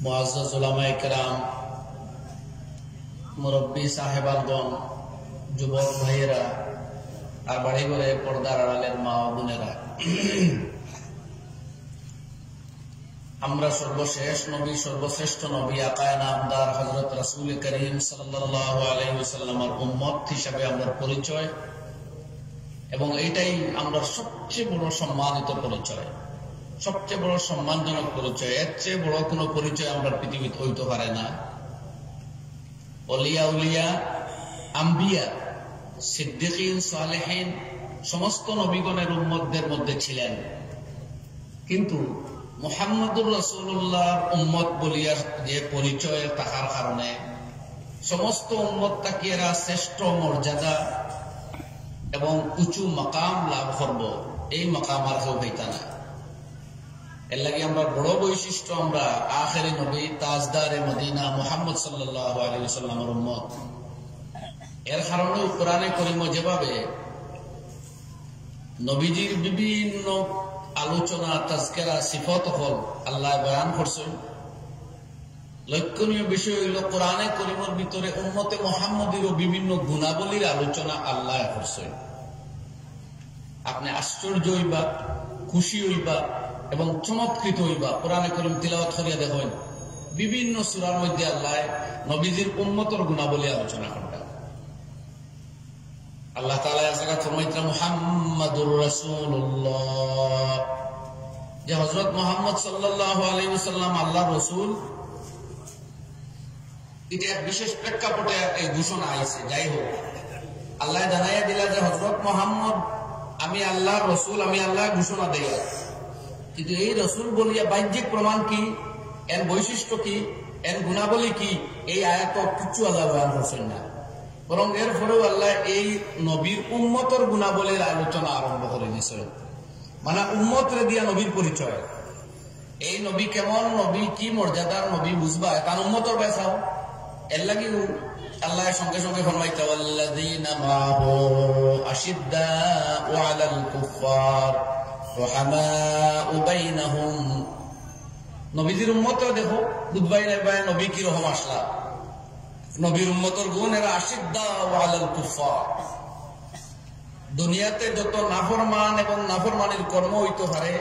মুআজ্জাজ উলামায়ে কেরাম, মুরব্বী সাহেবানগণ, যুবক ভাইয়েরা আর বাড়ি ঘরে পর্দার আড়ালের মা ও বোনেরা, আমরা সর্বশেষ নবী, সর্বশ্রেষ্ঠ নবী আকায়ে নামদার হযরত রাসূল করিম সাল্লাল্লাহু আলাইহি ওয়াসাল্লামের উম্মত হিসেবে আমরা পরিচয়, এবং এইটাই আমরা সবচেয়ে বড় সম্মানিত পরিচয়, সবচেয়ে বড় সম্মানজনক পরিচয়। এর চেয়ে বড় কোনো পরিচয় আমরা পৃথিবীতে হইতে পারে না। ওলিয়া উলিয়া, আম্বিয়া, সিদ্দিকিন, সালেহিন সমস্ত নবীগণের উম্মতদের মধ্যে ছিলেন, কিন্তু মুহাম্মদুর রাসূলুল্লাহর উম্মত বলিয়া যে পরিচয় থাকার কারণে সমস্ত উম্মত তাকে এরা শ্রেষ্ঠ মর্যাদা এবং উঁচু মাকাম লাভ করব, এই মাকাম আর কেউ হইতা না। এর লাগে আমরা বড় বৈশিষ্ট্য, আমরা আখেরি নবী তাজদারে মদিনা মুহাম্মদ সাল্লাল্লাহু আলাইহি ওয়াসাল্লামের উম্মত। এর কারণে কোরআনে কারীম যেভাবে নবীজির বিভিন্ন আলোচনা, তাজকিরা, সিফত হল আল্লাহ বয়ান করছেন, লক্ষণীয় বিষয় হইল কোরআনে কারীমের ভিতরে উম্মতে মুহাম্মদীরও বিভিন্ন গুণাবলীর আলোচনা আল্লাহ করছেন। আপনি আশ্চর্য হইবা, খুশি হইবা এবং চমৎকৃত হইবা কোরআনে কারীম তিলাওয়াত করিয়া দেখেন, বিভিন্ন সূরার মধ্যে আল্লাহ নবীজির উম্মতের গুণাবলী আলোচনা করেন। আল্লাহ তাআলা জায়গা ফরমাইতেন মুহাম্মাদুর রাসূলুল্লাহ, যে হযরত মুহাম্মদ সাল্লাল্লাহু আলাইহি ওয়াসাল্লাম আল্লাহর রাসূল, এটা এক বিশেষ প্রেক্ষাপটে এই ঘোষণা আইছে। যাই হোক, আল্লাহ জানাইয়া দিলা যে হযরত মুহাম্মদ আমি আল্লাহর রাসূল, আমি আল্লাহ ঘোষণা দেই, কিন্তু এই রাসূল বলিয়া বাহ্যিক প্রমাণ কি, এর বৈশিষ্ট্য কি, এর গুণাবলী কি, এই আয়াত কিছু আল্লাহ বয়ান করছেন না, বরং এর পরেও আল্লাহ এই নবীর উম্মতের গুণাবলীর আলোচনা আরম্ভ করে দিয়েছেন। মানে উম্মতরে দিয়া নবীর পরিচয়, এই নবী কেমন নবী, কি মর্যাদার নবী বুঝবা, তার উম্মতর বেসাও। এর লাগি আল্লাহ সঙ্গে সঙ্গে ফরমাইতে ওয়াল্লাযীনা মাহু আশিদ্দাউ আলাল কুফফার রুহামাউ বাইনাহুম। নবীজির উম্মতরা দেখো, বুঝবাই না ভাই নবী কি রকম আসলা। নবীর উম্মতের গুণ এরা আশিদ্দাউ আলাল কুফফার, দুনিয়াতে যত নাফরমান এবং নাফরমানির কর্ম হইতে পারে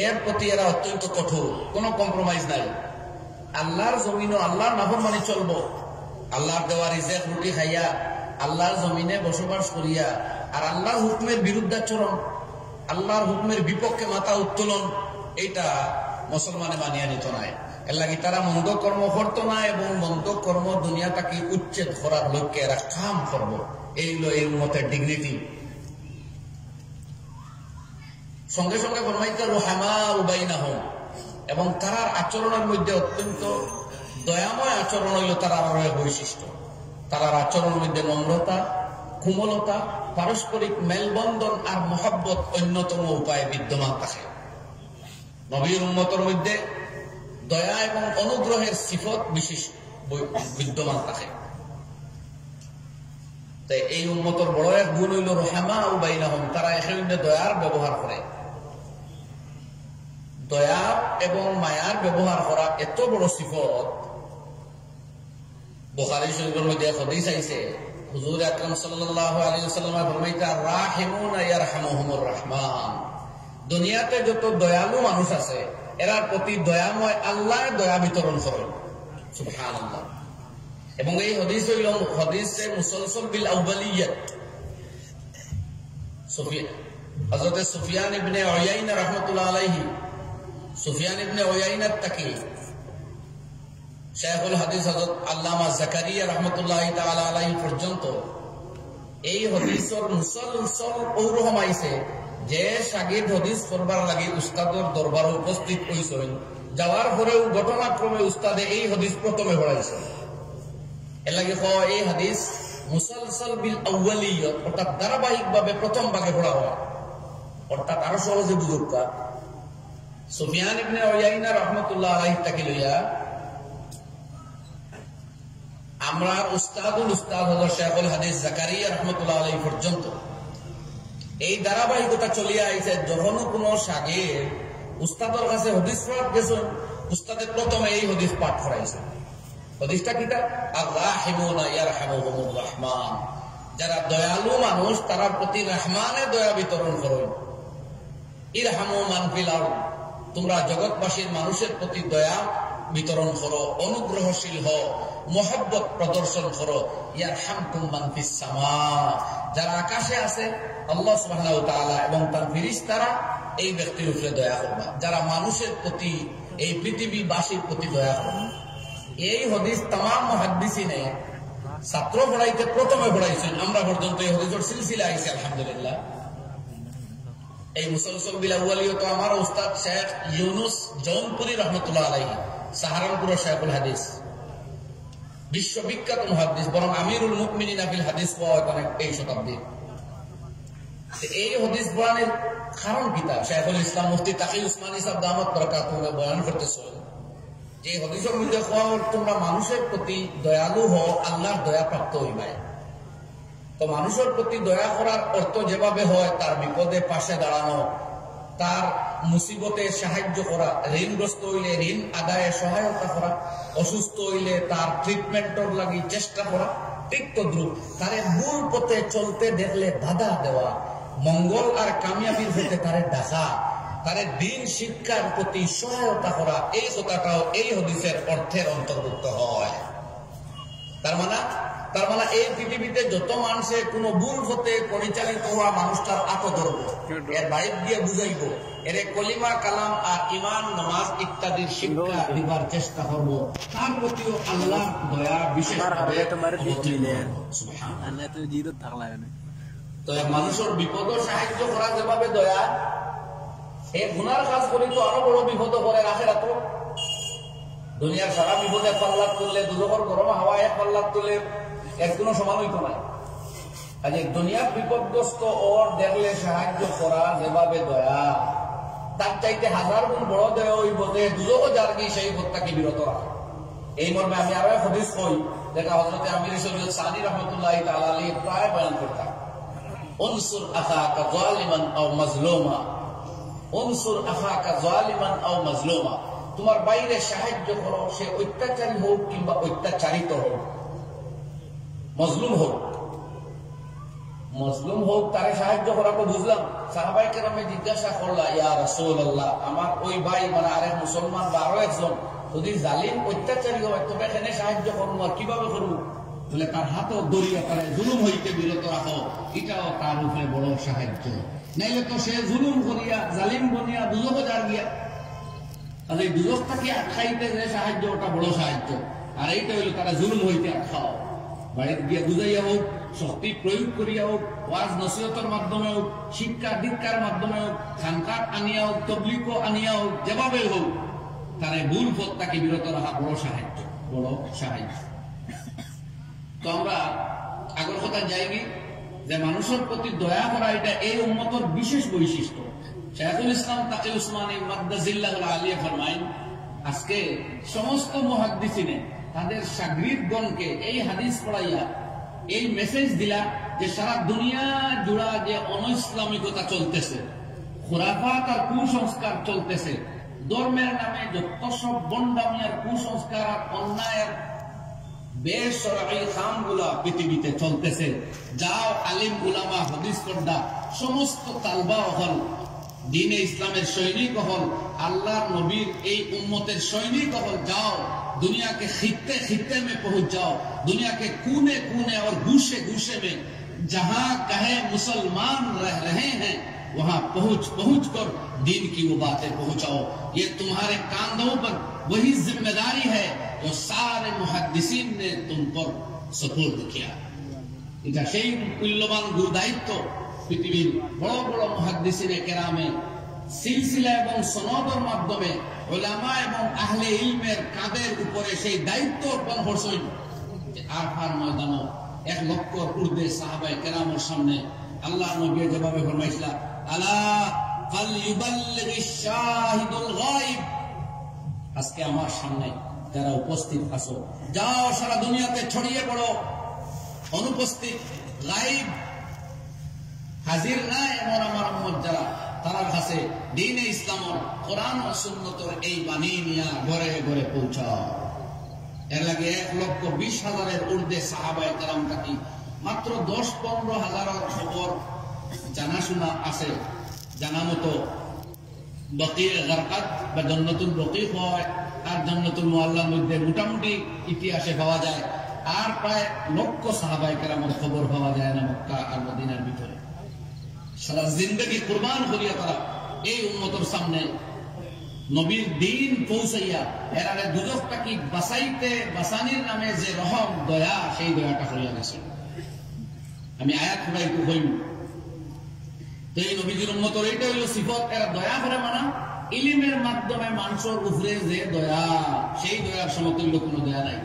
এর প্রতি এরা অত্যন্ত কঠোর, কোনো কম্প্রোমাইজ নাই। আল্লাহর জমিনও আল্লাহর নাফরমানি চলবো, আল্লাহর দেওয়া রিজেক রুটি খাইয়া আল্লাহর জমিনে বসবাস করিয়া, আর আল্লাহর হুকুমের বিরুদ্ধাচরণ, আল্লাহর হুকুমের বিপক্ষে মাথা উত্তোলন, এইটা মুসলমানে মানিয়া নিত নাই। এর লাগি তারা মন্দ কর্ম করত না, এবং মন্দ কর্ম দুনিয়াটাকে উচ্ছেদ করার লক্ষ্যে এরা কাম করবো, এই হলো এই উম্মতের ডিগনিটি। সঙ্গে সঙ্গে ফরমাইতে রুহামাউ বাইনাহুম, এবং তারার আচরণের মধ্যে অত্যন্ত দয়াময় আচরণ হইল তারার বৈশিষ্ট্য। তারার আচরণের মধ্যে নম্রতা, কোমলতা, পারস্পরিক মেলবন্ধন আর মহব্বত অন্যতম উপায়ে বিদ্যমান থাকে। নবীর উম্মতের মধ্যে দয়া এবং অনুগ্রহের সিফত বিশেষ বিদ্যমান থাকে। তাই এই উম্মতের বড় এক গুণ হইল রুহামাউ বাইনাহুম, তারা এখানে দয়ার ব্যবহার করে। দয়া এবং মায়ার ব্যবহার করা এত বড় সিফত, বুখারী শরীফের মধ্যে হাদিস আইছে, হুজুর আকরাম সাল্লাল্লাহু আলাইহি ওয়াসাল্লাম ফরমাইতা রাহিমুনা ইয়ারহামুহুমুর রহমান, দুনিয়াতে যত দয়ালু মানুষ আছে এরার প্রতি দয়াময় আল্লাহ দয়া বিতরণ করেন। সুবহানাল্লাহ। এবং এই হাদিস হইল হাদিসে মুসলসল বিল আউয়ালিয়াত, হযরত সুফিয়ান ইবনে উয়াইনা রাহমাতুল্লাহ আলাইহি, সুফিয়ান ইবনে উয়াইনা তাকি শাইখুল হাদিস হযরত আল্লামা জাকারিয়া রাহমাতুল্লাহি তাআলা আলাইহি পর্যন্ত এই হাদিসের মুসলসল ওরকম আইছে যে শাগির্দ হাদিস পড়বার লাগি উস্তাদের দরবারে উপস্থিত হইছেন, যাওয়ার পরেও ঘটনাক্রমে উস্তাদে এই হাদিস প্রথমে পড়াইছে। এর লাগে এই হাদিস মুসলসল বিল আউয়ালিয়াত, অর্থাৎ ধারাবাহিকভাবে প্রথম ভাগে পড়া হয়, অর্থাৎ আরো সহজে বুঝুকা। সুফিয়ান ইবনে উয়াইনা রাহমাতুল্লাহ আলাইহি তাকে লইয়া আমরা উস্তাদ হল শাইখুল হাদিস জাকারিয়া রাহমাতুল্লাহ আলাইহি পর্যন্ত এই ধারাবাহিকতা চলিয়া আইছে। যখন কোন শাগির উস্তাদের কাছে হাদিস পড়াতে গেছেন, উস্তাদে প্রথমে এই হাদিস পাঠ করাইছে। হাদিসটা কিটা? আর-রাহিমুনা ইয়ারহামুহুমুর রহমান, যারা দয়ালু মানুষ তার প্রতি রহমানের দয়া বিতরণ করো। ইরহামু মান ফিল আরদ, তোমরা জগৎবাসীর মানুষের প্রতি দয়া বিতরণ করো, অনুগ্রহশীল হও, মহব্বত প্রদর্শন করো। ইয়ারহামকুম মান ফিস সামা, যারা আকাশে আছে আল্লাহ সুবহানাহু ওয়া তাআলা এবং তার ফেরেশতারা এই ব্যক্তির উপরে দয়া করবা। যারা মানুষের প্রতি, এই পৃথিবীবাসীর প্রতি দয়া করবা। এই হাদিস तमाम মুহাদ্দিসিনে ছাত্র পড়াইতে প্রথমে পড়াইছেন। আমরা পর্যন্ত এই হাদিসের সিলসিলা আইছে আলহামদুলিল্লাহ। এই মুসলসল বিল আউয়ালিও তো আমার উস্তাদ শেখ ইউনুস জৌনপুরি রহমতুল্লাহ আলাইহি, সাহারানপুরের শেখুল হাদিস, বিশ্ববিখ্যাত মুহাদ্দিস, বরং আমিরুল মুমিনিন ফিল হাদিস পাওয়া অনেক এই শতাব্দীর। এই হাদিস বয়ানের কারণ কিতা শেখুল ইসলাম মুফতি তাকি উসমানী সাহেব দামাত বরকাতুহু বয়ান করতেছেন যে হাদিসের মধ্যে কোয়া তোমরা মানুষের প্রতি দয়ালু হও, আল্লাহর দয়া প্রাপ্ত হইবাই। তো মানুষের প্রতি দয়া করার অর্থ যেভাবে হয় তার বিপদে পাশে দাঁড়ানো, তার মুসিবতে সাহায্য করা, ঋণগ্রস্ত হইলে ঋণ আদায়ে সহায়তা করা, অসুস্থ হইলে তার ট্রিটমেন্টর লাগি চেষ্টা করা, ঠিক তদ্রুপ তারে ভুল পথে চলতে দেখলে বাধা দেওয়া, মঙ্গল আর কামিয়াবির হতে তারে ডাকা, তারে দিন শিক্ষার প্রতি সহায়তা করা, এই কথাটাও এই হাদিসের অর্থের অন্তর্ভুক্ত হয়। তার মানে এই পৃথিবীতে যত মানুষে কোন ভুল হতে পরিচালিত হওয়া মানুষটার আত ধরব, এর বাইর দিয়ে বুঝাইব, এর কলিমা কালাম আর ইমান নামাজ ইত্যাদির শিক্ষা দিবার চেষ্টা করব, তার প্রতিও আল্লাহর দয়া বিশেষভাবে। তো মানুষের বিপদ সাহায্য করা যেভাবে দয়া, এই গুনার কাজ করি তো আরো বড় বিপদ করে আখিরাত। দুনিয়ার সারা বিপদে পাল্লাত তুললে, দুজোর গরম হাওয়া এক পাল্লাত তুলে এর কোন সমান হইত না। আজ দুনিয়ার বিপদগ্রস্ত ওর দেখলে সাহায্য করা যেভাবে দয়া, তার চাইতে হাজার গুণ বড় দয়া হইব যে দুজো জার্গি সেই হত্যাকে বিরত রাখে। এই মর্মে আমি আরো এক হাদিস কই, যেটা হযরত আমির শরীয়ত সানি রাহমাতুল্লাহি তাআলা আলাইহি প্রায় বয়ান করতেন। উনসুর আখাকা যালিমান আও মাজলুমা, উনসুর আখাকা যালিমান আও মাজলুমা, তোমার বাইরে সাহায্য করো, সে অত্যাচারী হোক কিংবা অত্যাচারিত হোক, মজলুম হোক তারে সাহায্য করা তো বুঝলাম। সাহাবায়ে কেরামে জিজ্ঞাসা করলা, ইয়া রাসূলুল্লাহ, আমার ওই ভাই মানে আরেক মুসলমান বা আরো একজন যদি জালিম অত্যাচারী হয় তবে এখানে সাহায্য করবো, আর কিভাবে করবো? বলে তার হাতও দরিয়া তারা জুলুম হইতে বিরত রাখো, এটাও তার উপরে বড় সাহায্য। নাইলে তো সে জুলুম করিয়া জালিম বনিয়া দুজক যার গিয়া, তাহলে দুজকটাকে আটকাইতে যে সাহায্য ওটা বড় সাহায্য। আর এইটা হইল তারা জুলুম হইতে আটকাও, বাড়িতে গিয়া বুঝাইয়া হোক, শক্তি প্রয়োগ করিয়া হোক, ওয়াজ নসিহতের মাধ্যমে হোক, শিক্ষা দীক্ষার মাধ্যমে হোক, খানকাত আনিয়া হোক, তবলিগ আনিয়া হোক, যেভাবে হোক তারা ভুল পথ তাকে বিরত রাখা বড় সাহায্য, বড় সাহায্য। তো আমরা আগের কথা যাইনি যে মানুষের প্রতি দয়া করা এটা এই উম্মতের বিশেষ বৈশিষ্ট্য। শেখুল ইসলাম তাকি উসমানী মাদ্দাজিল্লাহুল আলিয়া ফরমাইন, আজকে সমস্ত মুহাদ্দিসিনে তাদের শাগরিদগণকে এই হাদিস পড়াইয়া এই মেসেজ দিলা যে সারা দুনিয়া জুড়া যে অনইসলামিকতা চলতেছে, খুরাফাত আর কুসংস্কার চলতেছে, ধর্মের নামে যত সব বন্ডামি আর কুসংস্কার আর অন্যায়ের বেশরঈ কামগুলা পৃথিবীতে চলতেছে, যাও আলিম উলামা হাদিস পড়া সমস্ত তালবা হল, দ্বীনে ইসলামের সৈনিক হল, আল্লাহর নবীর এই উম্মতের সৈনিক হল, যাও दुनिया के खित्ते खित्ते में पहुंच जाओ, दुनिया के कोने कोने और गूशे गूशे में जहां कहे मुसलमान रह रहे हैं वहां पहुंच पहुंच कर दीन की वो बातें पहुंचाओ। ये तुम्हारे कांधों पर वही जिम्मेदारी है जो सारे मुहद्दिसीन ने तुम पर सपुर्द किया। এটা সেই মূল্যবান গুরুদায়িত্ব পৃথিবীর বড় বড় মুহাদ্দিসিনে কেরামে সিলসিলা এবং সনদের মাধ্যমে উলামা এবং আহলে ইলমের কাঁধের উপরে সেই দায়িত্ব অর্পণ করছেন। আরফার ময়দানে 1 লক্ষ ঊর্ধ্বে সাহাবায়ে কেরামের সামনে আল্লাহ নবী যেভাবে ফরমাইছিলেন, আলা ফালইউবাল্লিগিশ শাহিদুল গায়ব, আজকে আমার সামনে যারা উপস্থিত আছো, যাও সারা দুনিয়াতে ছড়িয়ে পড়ো, অনুপস্থিত গায়ব হাজির নাই এমন আমার উম্মত যারা তার কাছে দ্বীনে ইসলামর কোরআন ও সুন্নতর এই বাণী নিয়া ঘরে ঘরে পৌঁছাও। এর লাগে 1,20,000-এর ঊর্ধ্বে সাহাবায়ে কেরাম থাকি মাত্র 10-15,000 খবর জানাশোনা আছে। জানা মতো বকিয়ে গারকাত বা জান্নাতুল বকি হয় আর জান্নাতুল মুআল্লার মধ্যে মোটামুটি ইতিহাসে পাওয়া যায়। আর প্রায় 1,00,000 সাহাবায়ে কেরামের খবর পাওয়া যায় না মক্কা আর মদিনার ভিতরে। সারা জিন্দেগি কুরবান করিয়া তারা এই উম্মতের সামনে নবীর দিন পৌঁছাইয়া এরারে দুজকটাকে বাঁচাইতে বাঁচানির নামে যে রহম দয়া সেই দয়াটা করিয়া গেছে। আমি আয়াত খুঁড়াই একটু হইব তো এই নবীজির উম্মতের এইটা হইল সিফত, এরা দয়া করে মানা ইলিমের মাধ্যমে মানুষের উপরে যে দয়া সেই দয়ার সমতুল্য কোনো দয়া নাই।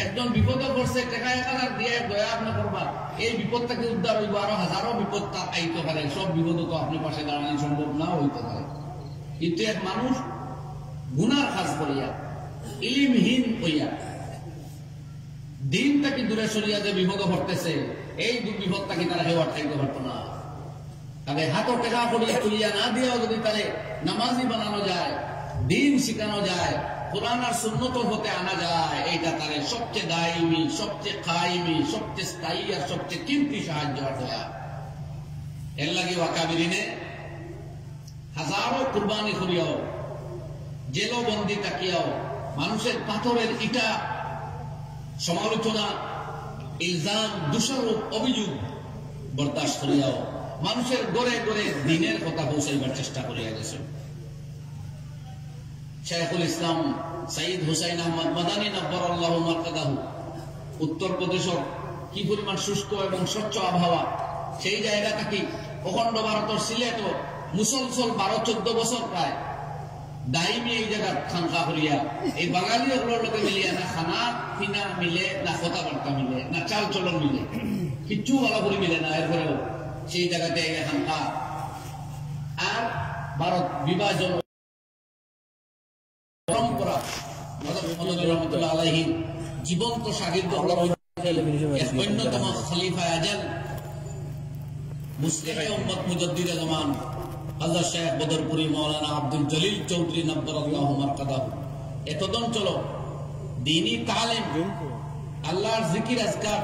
একজন বিপদে পড়ছে টাকা 1,000 দিয়ে দয়া আপনি করবা, এই বিপদ থেকে উদ্ধার হইব, আরো হাজারো বিপদ তার আইতে পারে, সব বিপদ তো আপনি পাশে দাঁড়ানো সম্ভব না হইতে পারে। কিন্তু এক মানুষ গুনার কাজ করিয়া ইলিমহীন হইয়া দিন তাকে দূরে সরিয়া যে বিপদে পড়তেছে, এই বিপদ তাকে তারা হেওয়ার খাইতে পারতো না। তাদের হাতও টেকা করিয়া তুলিয়া না দিয়েও যদি তাদের নামাজি বানানো যায়, দিন শিখানো যায়, কোরআন আর সুন্নত হতে আনা যায়, এইটা তাদের সবচেয়ে দায়মি, সবচেয়ে কায়েমি, সবচেয়ে স্থায়ী আর সবচেয়ে কিমতি সাহায্য আর দয়া। এর লাগে ওয়াকাবিরিনে হাজারো কুরবানি করিয়াও, জেলবন্দি তাকিয়াও, মানুষের পাথরের ইটা সমালোচনা, ইলজাম, দোষারোপ, অভিযোগ বরদাস্ত করিয়াও মানুষের গড়ে গড়ে দিনের কথা পৌঁছাইবার চেষ্টা করিয়া গেছে। শাইখুল ইসলাম সাইদ হুসাইন আহমদ মাদানী নব্বরাল্লাহু মারকাদাহু উত্তর প্রদেশের কি পরিমাণ শুষ্ক এবং স্বচ্ছ আবহাওয়া, সেই জায়গাটা কি অখণ্ড ভারতের সিলেট মুসলসল 12-14 বছর প্রায় দাইমি এই জায়গা খানকা করিয়া এই বাঙালি ওগুলোর লোকে মিলিয়া না খানা পিনা মিলে, না কথাবার্তা মিলে, না চাল চলন মিলে, কিচ্ছু ভালো করে মিলে না। এরপরেও সেই জায়গাতে খানকা আর ভারত বিভাজন পরম্পরা রহমতুল্লাহ আলাইহি জীবন্ত সাগির্দ অন্যতম খলিফা আজল মুসলিম উম্মত মুজাদ্দিদে জামান হযরত শেখ বদরপুরি মাওলানা আব্দুল জলিল চৌধুরী নব্বরাল্লাহু মারকাদাহু এতদন চলো দ্বীনি তালিম, আল্লাহর জিকির আজকার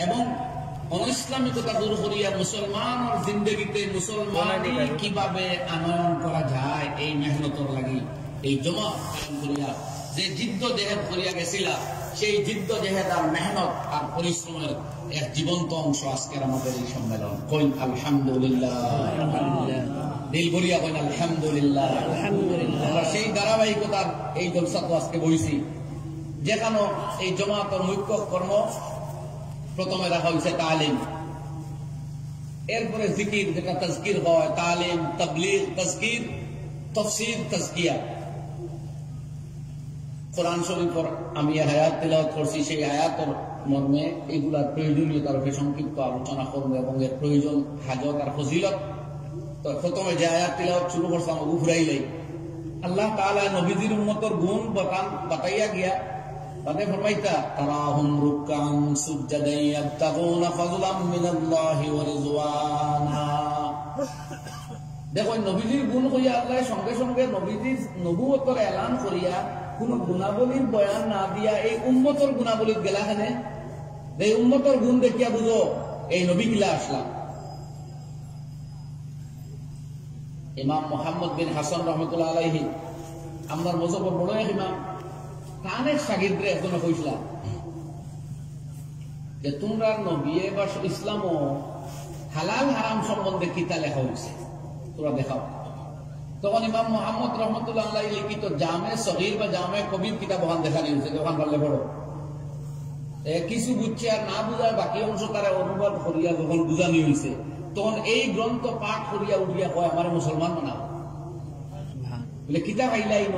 এবং অনইসলামিকতা দূর করিয়া মুসলমানের জিন্দগিতে মুসলমানি কিভাবে আনয়ন করা যায় এই মেহনতর লাগি এই জমা করিয়া যে জিদ্দ জেহেদ করিয়া গেছিলা, সেই জিদ্দ জেহেদ আর মেহনত আর পরিশ্রমের এক জীবন্ত অংশ আজকের আমাদের এই সম্মেলন। কই আলহামদুলিল্লাহ, দিল ভরিয়া কইন আলহামদুলিল্লাহ। আমরা সেই ধারাবাহিকতার এই জলসা তো আজকে বইছি, যেখানে এই জমাতের মুখ্য কর্ম প্রথমে রাখা হয়েছে তালিম, এরপরে জিকির যেটা তাজকির হয়, তালিম, তাবলীগ, তাজকির, তাফসীর, তাজকিয়া। কোরআন শরীফের আমি আয়াত তেলাওয়াত করছি, সেই আয়াতের মর্মে এগুলার প্রয়োজনীয়তার উপরে সংক্ষিপ্ত আলোচনা করবো এবং এর প্রয়োজন, হাজত আর ফজিলত। তো প্রথমে যে আয়াত তেলাওয়াত শুরু করছে আমাকে ঘুরাইলাই, আল্লাহ তাআলা নবীজির উম্মতের গুণ বাতাইয়া গিয়া তাদের ফরমাইতা তারাহুম রুকআন সুজদান ইয়াবতাগুনা ফাযলাম মিনাল্লাহি ওয়া রিজওয়ানা। দেখো নবীজির গুণ কইয়া আল্লাহ সঙ্গে সঙ্গে নবীজির নবুয়তের এলান করিয়া কোন গুণাবলীর বয়ান না দিয়া এই উম্মতের গুণাবলীর গেলাখানে এই উম্মতের গুণ দেখিয়া বুঝো এই নবী গিলা আসলাম। ইমাম মুহাম্মদ বিন হাসান রহমতুল্লাহ আলাইহি আমার মজহবের বড় এক ইমাম, তানের শাগির্দরে একজনে কইছিলাম যে তোমরা নবী বা ইসলাম ও হালাল হারাম সম্বন্ধে কিতা লেখা হয়েছে তোমরা দেখাও। তখন ইমাম মুহাম্মদ রহমতুল্লাহ আলাইহি লিখিত জামে সগীর বা জামে কবির কিতাব ওখান দেখানি হয়েছে, ওখান পারলে বড় কিছু বুঝছে আর না বুঝায় বাকি অংশ তারা অনুবাদ করিয়া যখন বুঝানি হয়েছে, তখন এই গ্রন্থ পাঠ করিয়া উঠিয়া কয় আমার মুসলমান বানাও বলে কিতাব আইলাই ন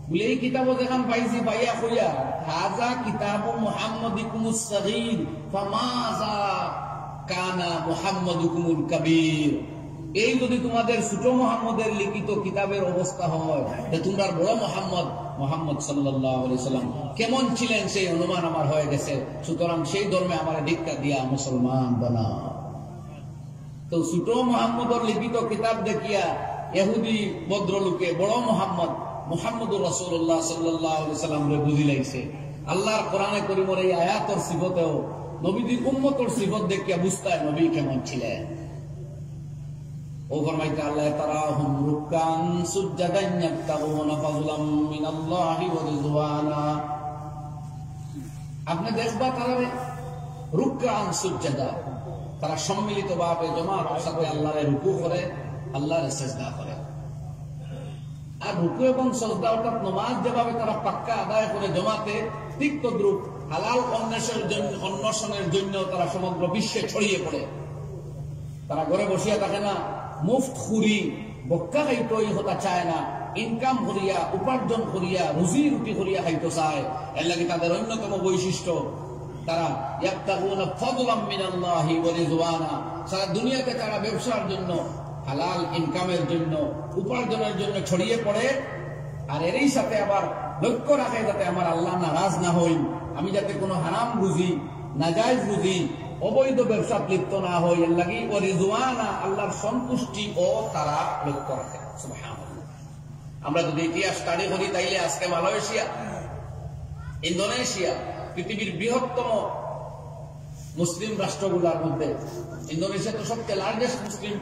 বলে এই কিতাব যেখান পাইছি পাইয়া কইয়া হাজা কিতাব মুহাম্মাদিকুমুস সগীর ফামাযা কানা মুহাম্মাদুকুমুল কবীর। এই যদি তোমাদের ছোট মুহাম্মদের লিখিত কিতাবের অবস্থা হয়, তোমরা বড় মুহাম্মদ সাল্লাল্লাহু আলাইহি সাল্লাম কেমন ছিলেন সেই অনুমান আমার হয়ে গেছে। সুতরাং সেই ধর্মে আমার দীক্ষা দিয়া মুসলমান বানাও। তো তো ছোট মোহাম্মদর লিখিত কিতাব দেখিয়া ইহুদি ভদ্রলোকে বড় মুহাম্মদুর রাসূলুল্লাহ সাল্লাল্লাহু আলাইহি সাল্লামরে বুঝি লাইছে আল্লাহর কোরআনে করিমের এই আয়াতর সিফতেও নবীদের উম্মতর সিফত দেখিয়া বুঝতায় নবী কেমন ছিলেন। ও ফরমাইতে আল্লাহ তারাহুম রুকান সুজদান ইয়াবতাগুনা ফাযলাম মিনাল্লাহি ওয়া রিজওয়ানা। আপনি দেখবা তারা রুকান সুজদা, তারা সম্মিলিতভাবে জামাতের সাথে আল্লাহর রুকু করে, আল্লাহর সিজদা করে। আর রুকু এবং সিজদা অর্থাৎ নামাজ যেভাবে তারা পাক্কা আদায় করে জামাতে, ঠিক তদ্রূপ হালাল অন্বেষণের জন্য তারা সমগ্র বিশ্বে ছড়িয়ে পড়ে। তারা ঘরে বসিয়া থাকে না, মুফত খুরি বক্কা খাইতই হতা চায় না, ইনকাম করিয়া উপার্জন করিয়া রুজি রুটি করিয়া খাইতে চায়। এর লাগে তাদের অন্যতম বৈশিষ্ট্য তারা ইয়াবতাগুনা ফাদলাম মিনাল্লাহি ওয়া রিজওয়ানা। সারা দুনিয়াতে তারা ব্যবসার জন্য, হালাল ইনকামের জন্য, উপার্জনের জন্য ছড়িয়ে পড়ে। আর এরই সাথে আবার লক্ষ্য রাখে যাতে আমার আল্লাহ নারাজ না হই, আমি যাতে কোনো হারাম বুঝি, নাজায়েজ বুঝি, অবৈধ ব্যবসা লিপ্ত না হই। এর লাগি ওয়া রিজওয়ানা, আল্লাহর সন্তুষ্টি ও তারা লক্ষ্য রাখে। সুবহানাল্লাহ। আমরা যদি ইতিহাস স্টাডি করি তাইলে আজকে মালয়েশিয়া, ইন্দোনেশিয়া পৃথিবীর বৃহত্তম মুসলিম রাষ্ট্রগুলোর মধ্যে ইন্দোনেশিয়া তো সবচেয়ে লার্জেস্ট মুসলিম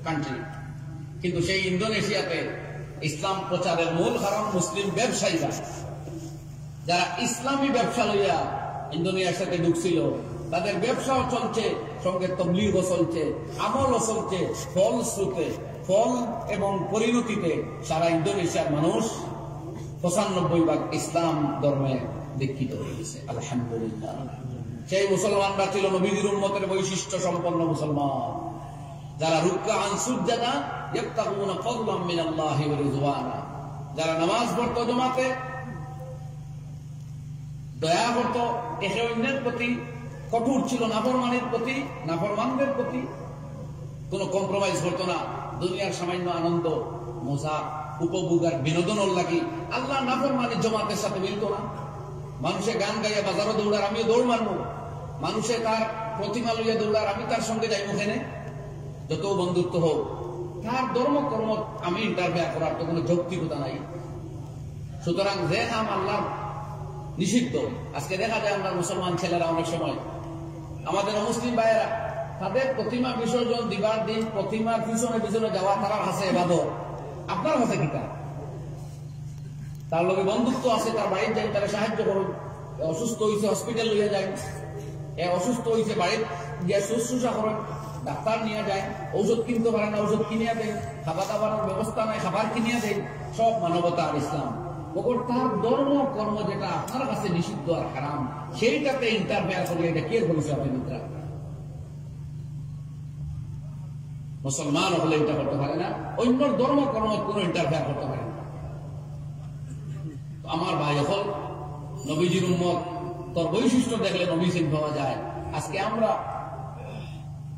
কান্ট্রি, কিন্তু সেই ইন্দোনেশিয়াতে ইসলাম প্রচারের মূল কারণ মুসলিম ব্যবসায়ীরা, যারা ইসলামী ব্যবসা লইয়া ইন্দোনেশিয়াতে ঢুকছিল, তাদের ব্যবসাও চলছে, সঙ্গে তবলিগও চলছে, আমলও চলছে। ফলশ্রুতে, ফল এবং পরিণতিতে সারা ইন্দোনেশিয়ার মানুষ 95% ইসলাম ধর্মে দীক্ষিত হয়ে গেছে। আলহামদুলিল্লাহ। সেই মুসলমানরা ছিল নবীর উম্মতের বৈশিষ্ট্য সম্পন্ন মুসলমান, যারা রুকআন সুজদা ইয়াবতাগুনা ফাদলাম মিনাল্লাহি ওয়া রিজওয়ানা, যারা নামাজ পড়তো জামাতে, দয়া করতো একে অন্যের প্রতি, কঠোর ছিল নাফরমানের প্রতি, নাফরমানদের প্রতি কোনো কম্প্রোমাইজ করতো না। দুনিয়ার সামান্য আনন্দ মজা উপভোগ আর বিনোদনের লাগি আল্লাহ নাফরমানি জামাতের সাথে মিলত না। মানুষে গান গাইয়া বাজারও দৌড়ার, আমিও দৌড় মারবো। মানুষে তার প্রতিমা লইয়া দৌড়ার, আমি তার সঙ্গে যাইব ওখানে, যত বন্ধুত্ব হোক। তার ধর্মকর্ম আমি ইন্টারফেয়ার করার তো কোনো যৌক্তিকতা নাই। সুতরাং যে নাম আল্লাহর নিষিদ্ধ, আজকে দেখা যায় আমরা মুসলমান ছেলেরা অনেক সময়, আমাদের মুসলিম ভাইয়েরা, তাদের প্রতিমা বিসর্জন দিবার দিন প্রতিমার পিছনে যাওয়া তারা হাসে এবাদত। আপনার হাসে কিতা? তার লগে বন্ধুত্ব আছে, তার বাড়ির যাই, তারা সাহায্য করুন। অসুস্থ হয়েছে হসপিটাল লইয়া যায়, অসুস্থ হয়েছে বাড়ির গিয়ে শুশ্রূষা করেন, ডাক্তার নিয়ে যায়। ঔষধ কিনতে পারে না, ঔষধ কিনিয়া দেয়। খাবার দাবারের ব্যবস্থা নাই, খাবার কিনিয়া দেয়। সব মানবতা আর ইসলাম। তার ধর্ম কর্ম যেটা আপনার কাছে নিষিদ্ধ আর হারাম, সেইটাতে ইন্টারফেয়ার করে এটা কে বলেছে? আপনি মিত্রা মুসলমান হলে এটা করতে পারে না, অন্য ধর্ম কর্ম কোনো ইন্টারফেয়ার করতে পারে না। আমার ভাই হল নবীজির উম্মত, তোর বৈশিষ্ট্য দেখলে নবী চিন পাওয়া যায়। আজকে আমরা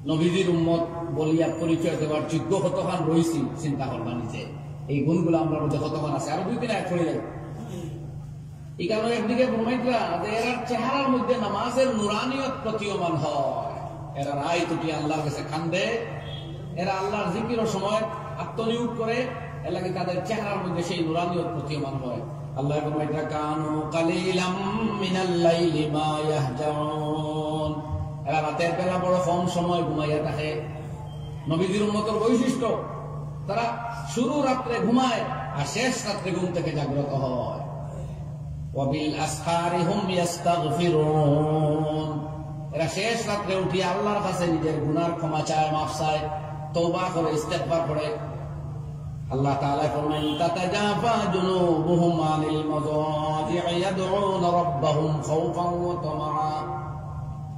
নবীজির উম্মত বলিয়া পরিচয় দেওয়ার যোগ্য কতখান রয়েছি চিন্তা করবা নিজে। এই গুণগুলো আমরা মধ্যে কতক্ষণ আছে, আরো 2 দিন এক ছড়ে যায়। এই কারণে একদিকে প্রমাণিতরা এরা চেহারার মধ্যে নামাজের নুরানিয়ত প্রতীয়মান হয়। এরা রায় তুটি আল্লাহর কাছে কান্দে, এরা আল্লাহর জিকিরের সময় আত্মনিয়োগ করে, এর লাগে তাদের চেহারার মধ্যে সেই নুরানিয়ত প্রতীয়মান হয়। আল্লাহ প্রমাণিতরা কানু কালিলাম মিনাল লাইলি মা ইয়াহজাউন, এরা রাতের বেলা বড় কম সময় ঘুমাইয়া থাকে। নবীজির উম্মতের বৈশিষ্ট্য, তারা শুরু রাত্রে ঘুমায় আর শেষ রাত্রে ঘুম থেকে জাগ্রত হয়। ওয়াবিল আসহারি হুম ইস্তাগফিরুন, এরা শেষ রাত্রে উঠিয়ে আল্লাহর কাছে নিজের গুনার ক্ষমা চায়, মাফ চায়, তওবা করে, ইস্তেগফার করে। আল্লাহ তাআলা ফরমান তাতাজাফা জুনুবুহুম আনিল মাযাজি'i ইয়াদউনা রাব্বাহুম খাওফান ওয়া তামাআ।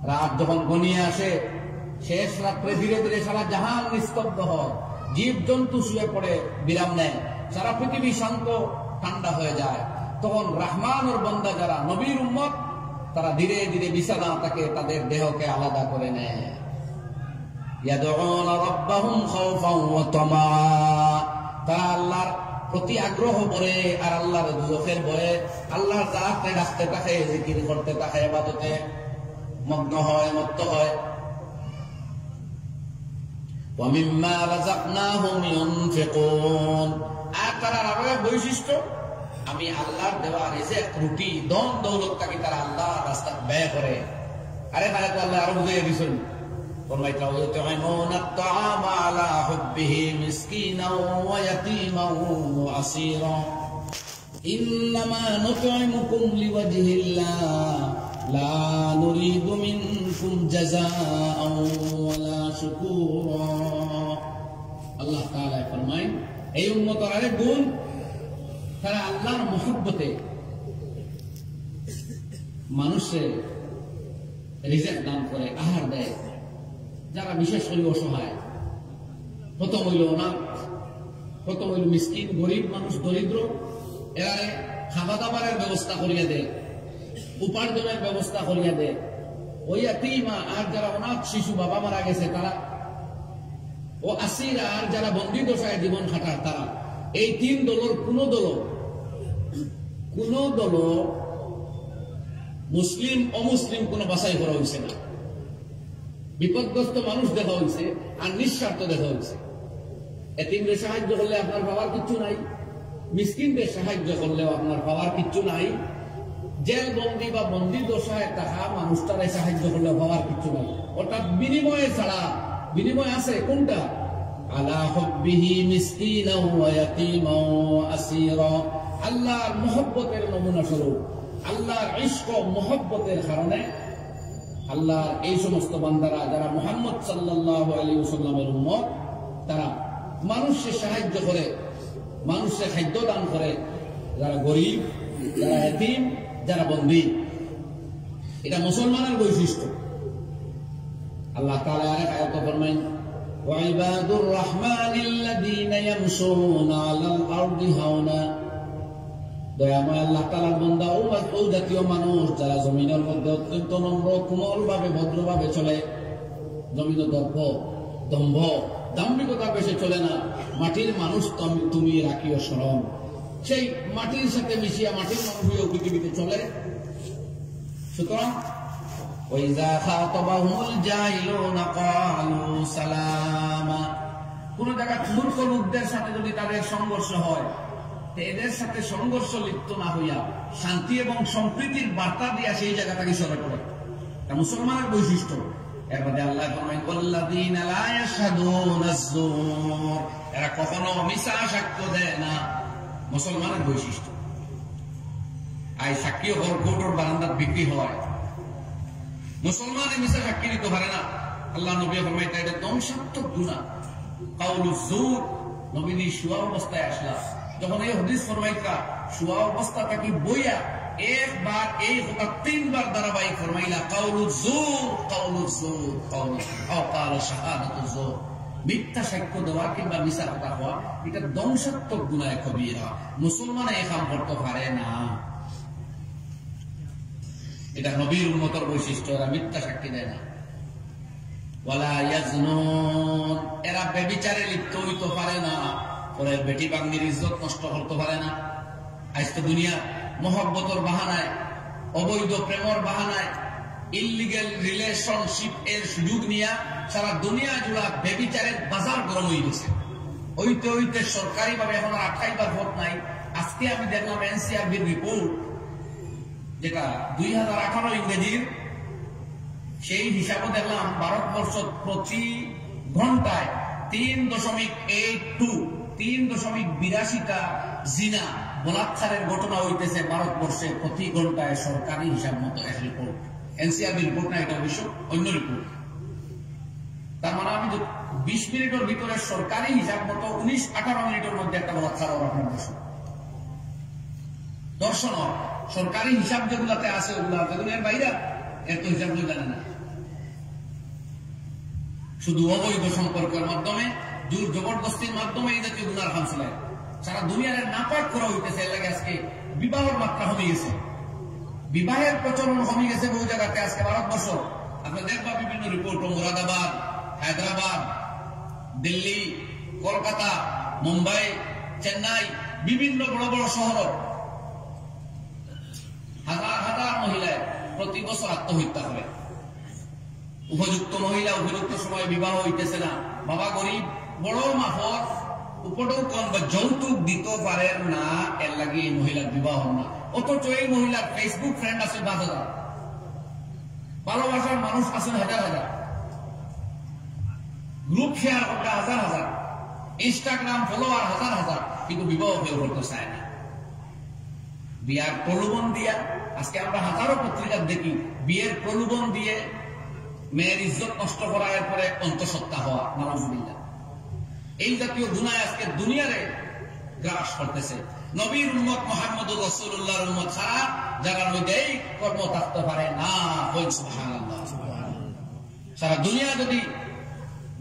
রাত যখন ঘনিয়ে আসে, শেষ রাত্রে ধীরে ধীরে সারা জাহান নিস্তব্ধ হয়, জীব জন্তু শুয়ে পড়ে বিরাম নেয়, সারা পৃথিবী শান্ত ঠান্ডা হয়ে যায়। তখন রহমানের বান্দা যারা নবীর উম্মত, তারা ধীরে ধীরে বিছানা থেকে তাদের দেহকে আলাদা করে নেয়। ইয়াদউনা রাব্বাহুম খাওফান ওয়া তামাআ, তারা আল্লাহর প্রতি আগ্রহ করে আর আল্লাহর যুজফের ভয়ে আল্লাহর জাতে ডাকতে থাকে, জিকির করতে থাকে, ইবাদতে মগ্ন হয়, মত্ত হয়। ওয়া মিম্মা রাযাকনাহুম ইউনফিকুন। আর তারা আরো এক বৈশিষ্ট্য, আমি আল্লাহর দেওয়া রিজিক রুটি ধন দৌলত তাকে তারা আল্লাহর রাস্তায় ব্যয় করে। আরে তারা তো আল্লাহ আরো বুঝিয়ে দিয়েছেন, ফরমাইতা ওয়াতুইমুনা আত-তাআমা আলা হুব্বিহি মিসকিনাও ওয়া ইয়াতীমান ওয়া আসীরা ইন্নামা নুত'iমুকুম লিওয়াজহিল্লাহ লা নুরিদু মিনকুম জাযাআন ওয়ালা শুকুরা। আল্লাহ তাআলা ফরমায়, এই উম্মতের আরেক গুণ, তারা আল্লাহর মহব্বতে মানুষের রিজিক দান করে, আহার দেয়। যারা বিশেষ করে অসহায়, প্রথম হইল অনাথ, প্রথম হইল মিসকিন, গরিব মানুষ, দরিদ্র, এরা খাওয়া দাবারের ব্যবস্থা করিয়া দেয়, উপার্জনের ব্যবস্থা করিয়া দেয়। ওই ইয়াতীমা, আর যারা অনাথ শিশু বাবা মারা গেছে তারা, ও আসীরা, আর যারা বন্দী দশায় জীবন খাটার তারা। এই তিন দলের কোন দল মুসলিম অমুসলিম কোন বাছাই করা হয়েছে না। বিপদগ্রস্ত মানুষ দেখা হয়েছে আর নিঃস্বার্থ দেখা হয়েছে। এতিমদের সাহায্য করলে আপনার পাওয়ার কিচ্ছু নাই, মিসকিনদের সাহায্য করলেও আপনার পাওয়ার কিচ্ছু নাই। জেল বন্দী বা বন্দী দশায় থাকা মানুষটারে সাহায্য করলে পাওয়ার কিচ্ছু নাই। অর্থাৎ বিনিময়ে ছাড়া, বিনিময় আছে কোনটা? আলা হুব্বিহি মিসকিনাও ওয়া ইয়াতীমান ওয়া আসীরা। আল্লাহর মহব্বতের নমুনা স্বরূপ, আল্লাহর ইশক ও মহব্বতের কারণে আল্লাহর এই সমস্ত বান্দারা যারা মুহাম্মদ সাল্লাল্লাহু আলাইহি ওয়াসাল্লামের উম্মত, তারা মানুষের সাহায্য করে, মানুষের খাদ্য দান করে, যারা গরিব, যারা এতিম, যারা বন্দী। এটা মুসলমানের বৈশিষ্ট্য। আল্লাহ তাআলা আরেক আয়াতে ফরমায়, ওয়া ইবাদুর রাহমানিল্লাযীনা ইয়ামশুনা আলাল আরদি হাওনা। দয়াময় আল্লাহ তাআলার বান্দা ও জাতীয় মানুষ যারা জমিনের মধ্যে অত্যন্ত নম্র কোমল ভাবে ভদ্রভাবে চলে, জমিনে দম্ভ দাম্ভিকতা বেশি চলে না। মাটির মানুষ তুমি রাখিও স্মরণ, সেই মাটির সাথে মিশিয়া মাটির মানুষ হয়েও পৃথিবীতে চলে। সুতরাং ওয়াইযা খাতাবাহুমুল জাহিলুনা ক্বালু সালামা। কোন জায়গায় মূর্খ লোকদের সাথে যদি তাদের সংঘর্ষ হয়, এদের সাথে সংঘর্ষ লিপ্ত না হইয়া শান্তি এবং সম্প্রীতির বার্তা দিয়া সেই জায়গাটাকে সরে পড়ে। এটা মুসলমানের বৈশিষ্ট্য। এরপরে আল্লাহ ফরমায়, ওয়াল্লাযীনা লা ইয়াশহাদুনা আয-যুর। এরা কখনো মিথ্যা সাক্ষ্য দেয় না, মুসলমানের বৈশিষ্ট্য। আই সাক্ষী কোর্টের বারান্দাত বিক্রি হয়, মুসলমানের মিথ্যা সাক্ষী দিতে পারে না। আল্লাহ নবী ফরমায়, এটা ধ্বংসাত্মক গুনাহ। কাউলুয যুর, নবীজি শুয়া অবস্থায় আসলা, যখন এই হাদিস ফরমাইতা শুয়া অবস্থা থেকে বইয়া একবার এই কথা তিনবার ধারাবাহিক ফরমাইলা, কাউলুয যুর, কাউলুয যুর, কাউলুয আও ক্বালা শাহাদাতুয যুর। মিথ্যা সাক্ষ্য দেওয়া কিংবা মিথ্যা কথা হওয়া এটা ধ্বংসাত্মক গুনাহ কবিরা। মুসলমান এই কাম করতে পারে না। এটা নবীর উম্মতের বৈশিষ্ট্য। এরা মিথ্যা সাক্ষী দেয় না। ওয়ালা ইয়াজনুন, এরা ব্যভিচারে লিপ্ত হইতে পারে না। পরের বেটি বাঙ্গির ইজ্জত নষ্ট করতে পারে না। আজ তো দুনিয়া মহব্বতর বাহানায়, অবৈধ প্রেমর বাহানায়, ইলিগাল রিলেশনশিপ এর সুযোগ নিয়ে সারা দুনিয়া জুড়া ব্যভিচারের বাজার গরম হয়ে গেছে। হইতে হইতে সরকারি ভাবে এখন আর আটকাইবার পথ নাই। আজকে আমি দেখলাম এনসিআরবির রিপোর্ট, যেটা 2018 ইংরেজির, সেই হিসাবে দেখলাম ভারতবর্ষ প্রতি ঘন্টায় 3.82টা জিনা বলাৎকারের ঘটনা হইতেছে ভারতবর্ষে প্রতি ঘন্টায়, সরকারি হিসাব মতো এক রিপোর্ট। এনসিআরবি রিপোর্ট না, এটা অবশ্য অন্য রিপোর্ট। তার মানে আমি 20 মিনিটের ভিতরে সরকারি হিসাব মতো 19-18 মিনিটের মধ্যে একটা বলাৎকার হবে আপনার দেশে। দর্শন সরকারি হিসাব যেগুলাতে আছে ওগুলা, যেগুলোর বাইরে এর তো হিসাব জানে না। শুধু অবৈধ সম্পর্কের মাধ্যমে, জোর জবরদস্তির মাধ্যমে এই জাতীয় গুনার কাম চলায়। সারা দুনিয়ার নাপাক করা হইতেছে। এর লাগে আজকে বিবাহের মাত্রা কমে গেছে, বিবাহের প্রচলন কমে গেছে বহু জায়গাতে। আজকে ভারতবর্ষ আপনি দেখবা বিভিন্ন রিপোর্ট, মুরাদাবাদ, হায়দ্রাবাদ, দিল্লি, কলকাতা, মুম্বাই, চেন্নাই, বিভিন্ন বড় বড় শহর হাজার হাজার মহিলায় প্রতি বছর আত্মহত্যা করে। উপযুক্ত মহিলা উপযুক্ত সময় বিবাহ হইতেছে না, বাবা গরিব বড় মাফত উপরেও কম যৌতুক দিতে পারেন না, এর লাগে এই মহিলার বিবাহ না। অথচ এই মহিলার ফেসবুক ফ্রেন্ড আছে 5,000, ভালোবাসার মানুষ আছেন 1,000, গ্রুপ শেয়ার করতে 1,000, ইনস্টাগ্রাম ফলোয়ার 1,000, কিন্তু বিবাহ কেউ করতে চায় না। বিয়ার প্রলোভন দিয়া, আজকে আমরা হাজারো পত্রিকা দেখি বিয়ের প্রলোভন দিয়ে মেয়ের ইজ্জত নষ্ট করা, এরপরে অন্তঃসত্ত্বা হওয়া, নাউজুবিল্লাহ। এই জাতীয় গুনাহ আজকে দুনিয়ারে গ্রাস করতেছে। নবীর উম্মত মুহাম্মদুর রাসূলুল্লাহর উম্মত ছাড়া যারা মধ্যে এই কর্ম থাকতে পারে না। সুবহানাল্লাহ। সারা দুনিয়া যদি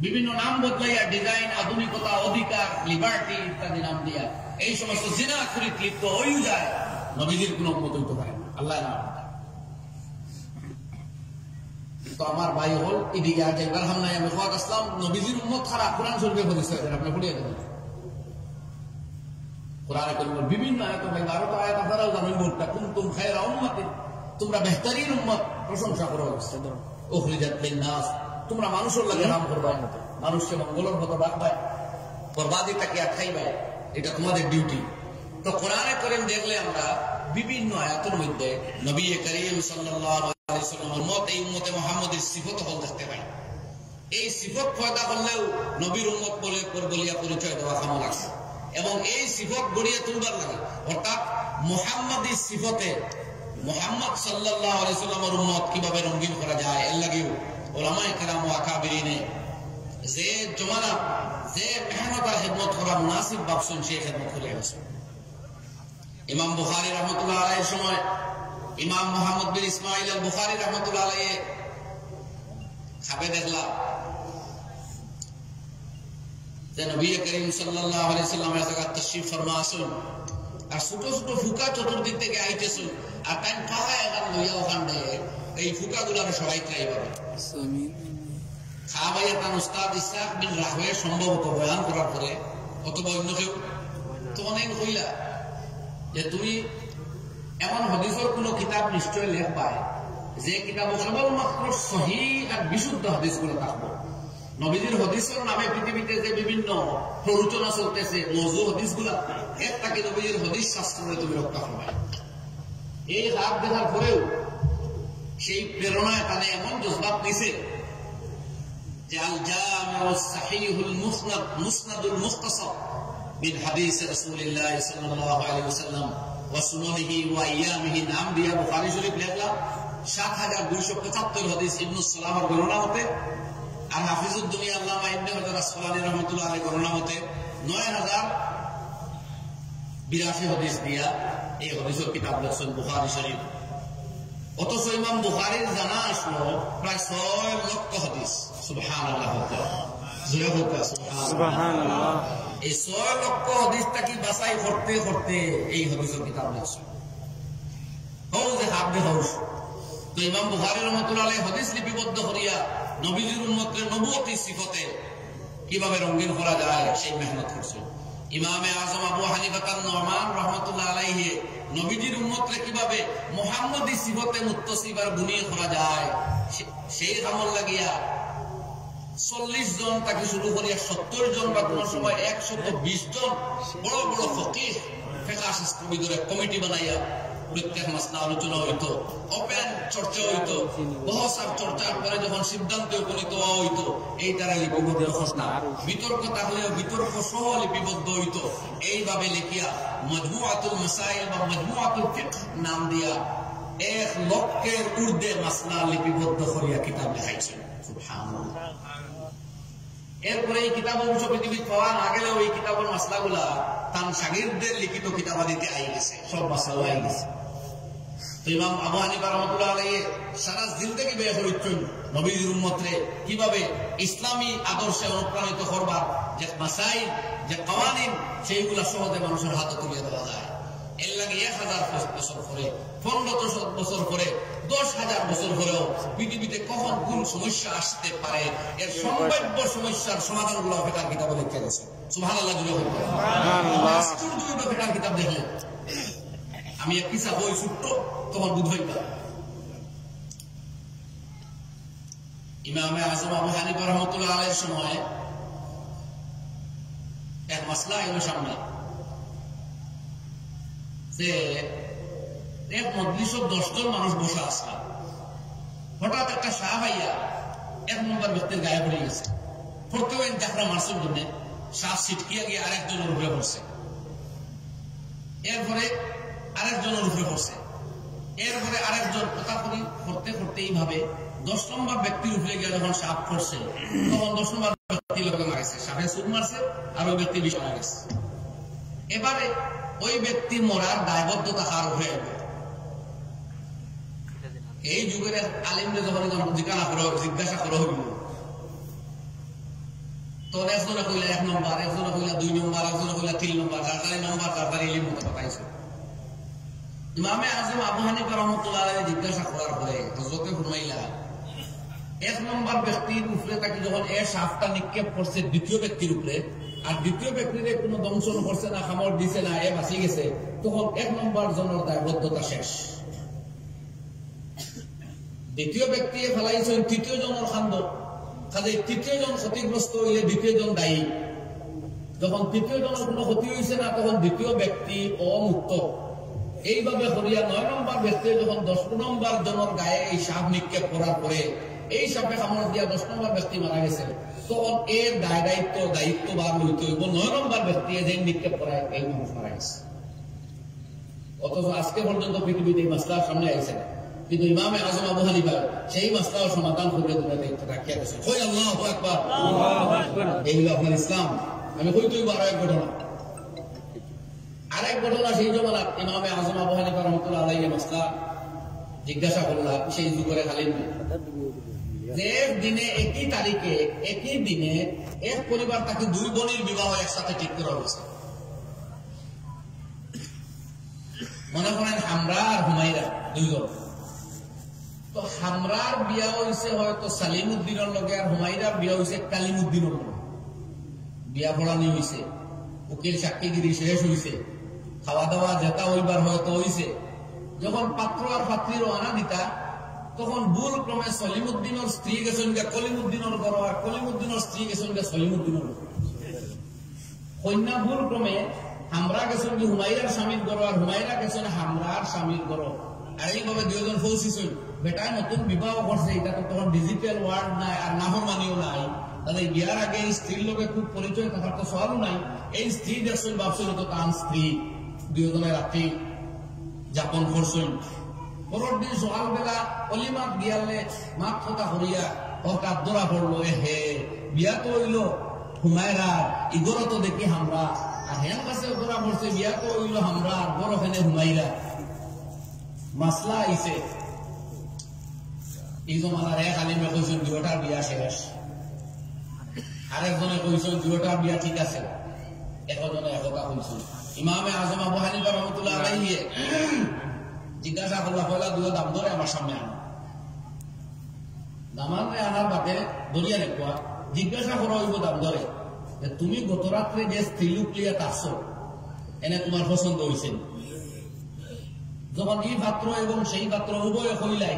বিভিন্ন নাম বদলাইয়া, ডিজাইন, আধুনিকতা, অধিকার, লিবার্টি ইত্যাদি নাম দিয়া এই সমস্ত জিনাখুরিতে লিপ্ত হয়েও যায়, নবীজির কোন উম্মত হইতে পারে না। আল্লাহ না। তো আমার ভাই হল এদিকে আজ একবার হামনাই আমি খাওয়াত আসলাম, নবীজির উম্মত ছাড়া কোরআন শরীফে বলেছে, আপনি পড়িয়ে দেবেন। কোরআনে কারীমের বিভিন্ন আয়াত, ভাই 12টা আয়াত আপনারাও জানেন, বলটা কুনতুম খায়রা উম্মাতিন, তোমরা বেহতরিন উম্মত, প্রশংসা করো। উখরিজাত লিন-নাস, তোমরা মানুষের লাগে নাম করবা, মানুষকে মঙ্গলের মতো ডাকবা, বরবাদি তাকে আটকাইবা, এটা তোমাদের ডিউটি। তো কোরআনে কারীম দেখলে আমরা বিভিন্ন আয়াতের মধ্যে নবী করিম সাল্লাল্লাহু আলাইহি ওয়াসাল্লামের উম্মত, এই উম্মতে মুহাম্মদের সিফত হল দেখতে পাই। এই সিফত পয়দা করলেও নবীর উম্মত বলে বলিয়া পরিচয় দেওয়া কামল আছে, এবং এই সিফত গড়িয়ে তুলবার লাগে, অর্থাৎ মুহাম্মাদি সিফতে মুহাম্মদ সাল্লাল্লাহু আলাইহি ওয়াসাল্লামের উম্মত কিভাবে রঙিন করা যায়, এর লাগেও উলামায়ে কেরাম ও আকাবিরিনে যে জমানা যে মেহনত আর খিদমত করা মুনাসিব ভাবছেন, সেই খিদমত করে গেছে। ইমাম বুখারী রাহমাতুল্লাহ আলাইহির সময় ইমাম মুহাম্মদ বিন ইসমাইল আল বুখারী রাহমাতুল্লাহ আলাইহি খাবে দেখলা যে নবী করিম সাল্লাল্লাহু আলাইহি ওয়াসাল্লাম এর জায়গা তাশরীফ ফরমা আসুন, আর ছোট ছোট ফুকা চতুর্দিক থেকে আইতেছেন, আর তাই ফাঁকা এখন লইয়া ওখানে এই ফুকাগুলার সবাই ট্রাই করে। সাহাবায়ে তার উস্তাদ ইসহাক বিন রাহওয়ে সম্ভবত বয়ান করার পরে, অথবা অন্য কেউ তখন এই কইলা যে তুমি এমন হাদিসের কোন কিতাব নিশ্চয় লেখ পায় যে কিতাব কেবলমাত্র সহিহ আর বিশুদ্ধ হাদিসগুলো থাকবো। নবীজির হাদিসের নামে পৃথিবীতে যে বিভিন্ন প্ররোচনা চলতেছে, মওযু হাদিসগুলা, এর তাকে নবীজির হাদিস শাস্ত্রে তুমি রক্ষা করবে। এই হাত দেখার পরেও সেই প্রেরণায় তানে এমন জজবাত নিছে যে আল জামিউস সাহিহুল মুসনাদ মুসনাদুল মুখতাসার মিন হাদিস রাসূলুল্লাহ সাল্লাল্লাহু আলাইহি ওয়াসাল্লাম ওয়া সুনানিহি ওয়া আইয়ামিহি নাম দিয়া বুখারী শরীফ লেখলা ৭২৭৫ হাদিস ইবনে সালাহর বর্ণনা মতে, আর হাফিজুদ দুনিয়া আল্লামা ইবনে হাজার আসকালানী রাহমাতুল্লাহ আলাইহি বর্ণনা মতে ৯০৮২ হাদিস দিয়া এই হাদিসের কিতাব লেখছেন বুখারী শরীফ। অথচ ইমাম বুখারীর জানা আসলো প্রায় ৬ লক্ষ হাদিস। সুবহানাল্লাহ। সুবহানাল্লাহ। এই ৬ লক্ষ হাদিসটাকে বাছাই করতে করতে এই হাদিসের কিতাব লেখছেন। হও যে হাবদে হাউস। তো ইমাম বুখারী রাহমাতুল্লাহ আলাইহি হাদিস লিপিবদ্ধ করিয়া নবীজির উম্মতের নবুয়তি সিফতে কিভাবে রঙিন করা যায় সেই মেহনত করছেন। ইমামে আযম আবু হানিফা আন-নুমান রাহমাতুল্লাহ আলাইহি নবীজির উম্মতরে কিভাবে মুহাম্মদী সিফতে মুত্তাসিফ আর বুনিয়ে করা যায় সেই আমল লাগিয়া ৪০ জন তাকে শুরু করিয়া ৭০ জন বা কোন সময় ১২০ জন বড় বড় ফকিহ ফিকহ শাস্ত্রবিদরে কমিটি বানাইয়া প্রত্যেক মাসলা আলোচনা হইতো, ওপেন চর্চা হইতো, বহসার চর্চার পরে যখন সিদ্ধান্তে উপনীত হওয়া হইতো, এই দ্বারা লিপিবদ্ধ ঘোষণা, বিতর্ক থাকলেও বিতর্ক সহ লিপিবদ্ধ হইতো। এইভাবে লিখিয়া মজমুআতুল মাসাইল বা মজমুআতুল ফিকহ নাম দিয়া ১ লক্ষের ঊর্ধ্বে মাসলা লিপিবদ্ধ করিয়া কিতাব লেখাইছেন। সুবহানাল্লাহ। এরপরে এই কিতাব অংশ পৃথিবীর পাওয়া না গেলেও এই কিতাবের মাসলাগুলা তার শাগিরদের লিখিত কিতাবাদিতে আই গেছে, সব মাসলা আই গেছে। তো ইমাম আবু হানিফা রাহমাতুল্লাহ আলাইহি সারা জিন্দেগি ব্যয় করেছেন নবীর উম্মতরে কিভাবে ইসলামী আদর্শে অনুপ্রাণিত করবার যে মাসাইল, যে কাওয়ানিন, সেইগুলা সহজে মানুষের হাতে তুলে দেওয়া যায়। এর লাগে ১০০০ বছর পরে, ১৫০০ বছর পরে, ১০,০০০ বছর পরেও পৃথিবীতে কখন কোন সমস্যা আসতে পারে এর সম্ভাব্য সমস্যার সমাধানগুলো ফিকহের কিতাবে লিখে গেছে। সুবহানাল্লাহ। সুবহানাল্লাহ। ফিকহের কিতাব দেখলে আমি এক কিসা বই ছুট্ট তোমার বুঝাইবা। ইমামে আযম আবু হানিফা রাহমাতুল্লাহ আলাইহির সময় এক মাসলা এলো সামনে যে এক মজলিসত 10 জন মানুষ বসে আসলাম, হঠাৎ একটা শাহ ভাইয়া 1 নম্বর ব্যক্তির গায়ে পড়ে গেছে। পড়তেও চাকরা মারছেন জন্য শাহ ছিটকিয়া গিয়ে আরেকজনের উপরে পড়ছে, এরপরে আরেকজনের উপরে পড়ছে, এরপরে আরেকজন কথা করি করতে করতে এইভাবে 10 নম্বর ব্যক্তির উপরে গিয়ে যখন সাপ পড়ছে তখন 10 নম্বর ব্যক্তি লোকে মারছে, সাপে সুপ মারছে আর ওই ব্যক্তি বিষ মারা গেছে। এবারে ওই ব্যক্তি মরার দায়বদ্ধতা কার উপরে আসবে? এই যুগের আলিমরে যখন জিজ্ঞাসা করা হইল তোর একজনে কইলা 1 নম্বর, একজনে কইলা 2 নম্বর, একজনে কইলা 3 নম্বর, যার নম্বর তার ইলিম মতো পাইছে। ইমামে আজম আবু হানিফা রাহমাতুল্লাহ আলাইহি জিজ্ঞাসা করার পরে হযরতে ফরমাইলা 1 নম্বর ব্যক্তির উপরে তাকে যখন এ সাপটা নিক্ষেপ করছে দ্বিতীয় ব্যক্তির উপরে, আর দ্বিতীয় ব্যক্তির কোনো দংশন করছে না, কামড় দিছে না, এ বাঁচি গেছে, তখন 1 নম্বর জনের দায়বদ্ধতা শেষ। দ্বিতীয় ব্যক্তি ফেলাইছেন তৃতীয় জনের খান্দ, কাজে তৃতীয় জন ক্ষতিগ্রস্ত হইলে দ্বিতীয় জন দায়ী। যখন তৃতীয় জনের কোনো ক্ষতি হয়েছে না তখন দ্বিতীয় ব্যক্তি অমুক্ত। এইভাবে করিয়া 9 নম্বর ব্যক্তি যখন 10 নম্বর জনের গায়ে এই সাপ নিক্ষেপ করার পরে এই সাপে কামড় দিয়া 10 নম্বর ব্যক্তি মারা গেছে, তখন এর দায়িত্ববান হইতে হইব 9 নম্বর ব্যক্তি যে নিক্ষেপ করায় এই মানুষ মারা গেছে। অথচ আজকে পর্যন্ত পৃথিবীতে এই মাসলার সামনে আইছে না, কিন্তু ইমামে আজম আবু হানিফা সেই মাসলার সমাধান করে দিতে রাখিয়া গেছে। কই আল্লাহু আকবার, এইগুলো আপনার ইসলাম। আমি কইতেই আরো এক ঘটনা, আরেক ঘটনা সেই জমানার ইমামে আজম আবু হানিফা রাহমাতুল্লাহ আলাইহি মাসলা জিজ্ঞাসা করলাম সেই যুগের খালিদ যে দিনে একই তারিখে একই দিনে এক পরিবার তাকে 2 বোনের বিবাহ একসাথে ঠিক করা হয়েছে। মনে করেন হামরা আর হুমাইরা 2 জন, তো হামরার বিয়া হয়েছে হয়তো সালিম উদ্দিনের লগে, আর হুমাইরার বিয়া হয়েছে কালিম উদ্দিনের লগে। বিয়া পড়ানি হয়েছে, উকিল সাক্ষীগিরি শেষ হয়েছে, খাওয়া দাওয়া যেটা হইবার হয়তো হয়েছে। যখন পাত্র আর পাত্রী রওনা দিতা তখন ভুল ক্রমে সলিমুদ্দিনের স্ত্রী গেছেন কলিমুদ্দিনের ঘর, আর কলিমুদ্দিনের স্ত্রী গেছেন সলিমুদ্দিনের ঘর। কন্যা ভুল ক্রমে হামরা গেছেন হুমাইরার স্বামীর ঘর, আর হুমাইরা গেছেন হামরার স্বামীর ঘর। আর এইভাবে 2 জন পৌঁছিছেন। বেটায় নতুন বিবাহ করছে, এটা তো তখন ডিজিটাল ওয়ার্ড নাই আর নাফরমানিও নাই, তাদের বিয়ার আগে এই স্ত্রীর লোকের খুব পরিচয় থাকার তো সওয়ালও নাই। এই স্ত্রী দেখছেন ভাবছিল তো তার স্ত্রী, 2 জনের রাত্রি যাপন করছেন। পরের দিন সকালবেলা অলিমাত গিয়ালে মাত কথা করিয়া হঠাৎ ধরা পড়লো, হে বিয়া তো হইল হুমায়রা, ইগর তো দেখি হামরা, আর হেন কাছে ধরা পড়ছে বিয়া তো হইল হামরা, বড় ফেনে হুমাইরা। মাসলা আইছে, এই জমানার এক আলিমে কইছেন 2টার বিয়া শেষ, আরেকজনে কইছেন 2টার বিয়া ঠিক আছে, একজনে একতা কইছেন। ইমামে আজম আবু হানিফা রাহমাতুল্লাহ আলাইহি জিজ্ঞাসা করলা, পয়লা 2 দাম ধরে আমার সামনে আনো। দামানে আনার বাদে দরিয়া রেখা জিজ্ঞাসা করা হইব দাম ধরে, তুমি গত রাত্রে যে স্ত্রীলোক লিয়া তারছ এনে তোমার পছন্দ হয়েছে? যখন এই পাত্র এবং সেই পাত্র উভয় কইলাই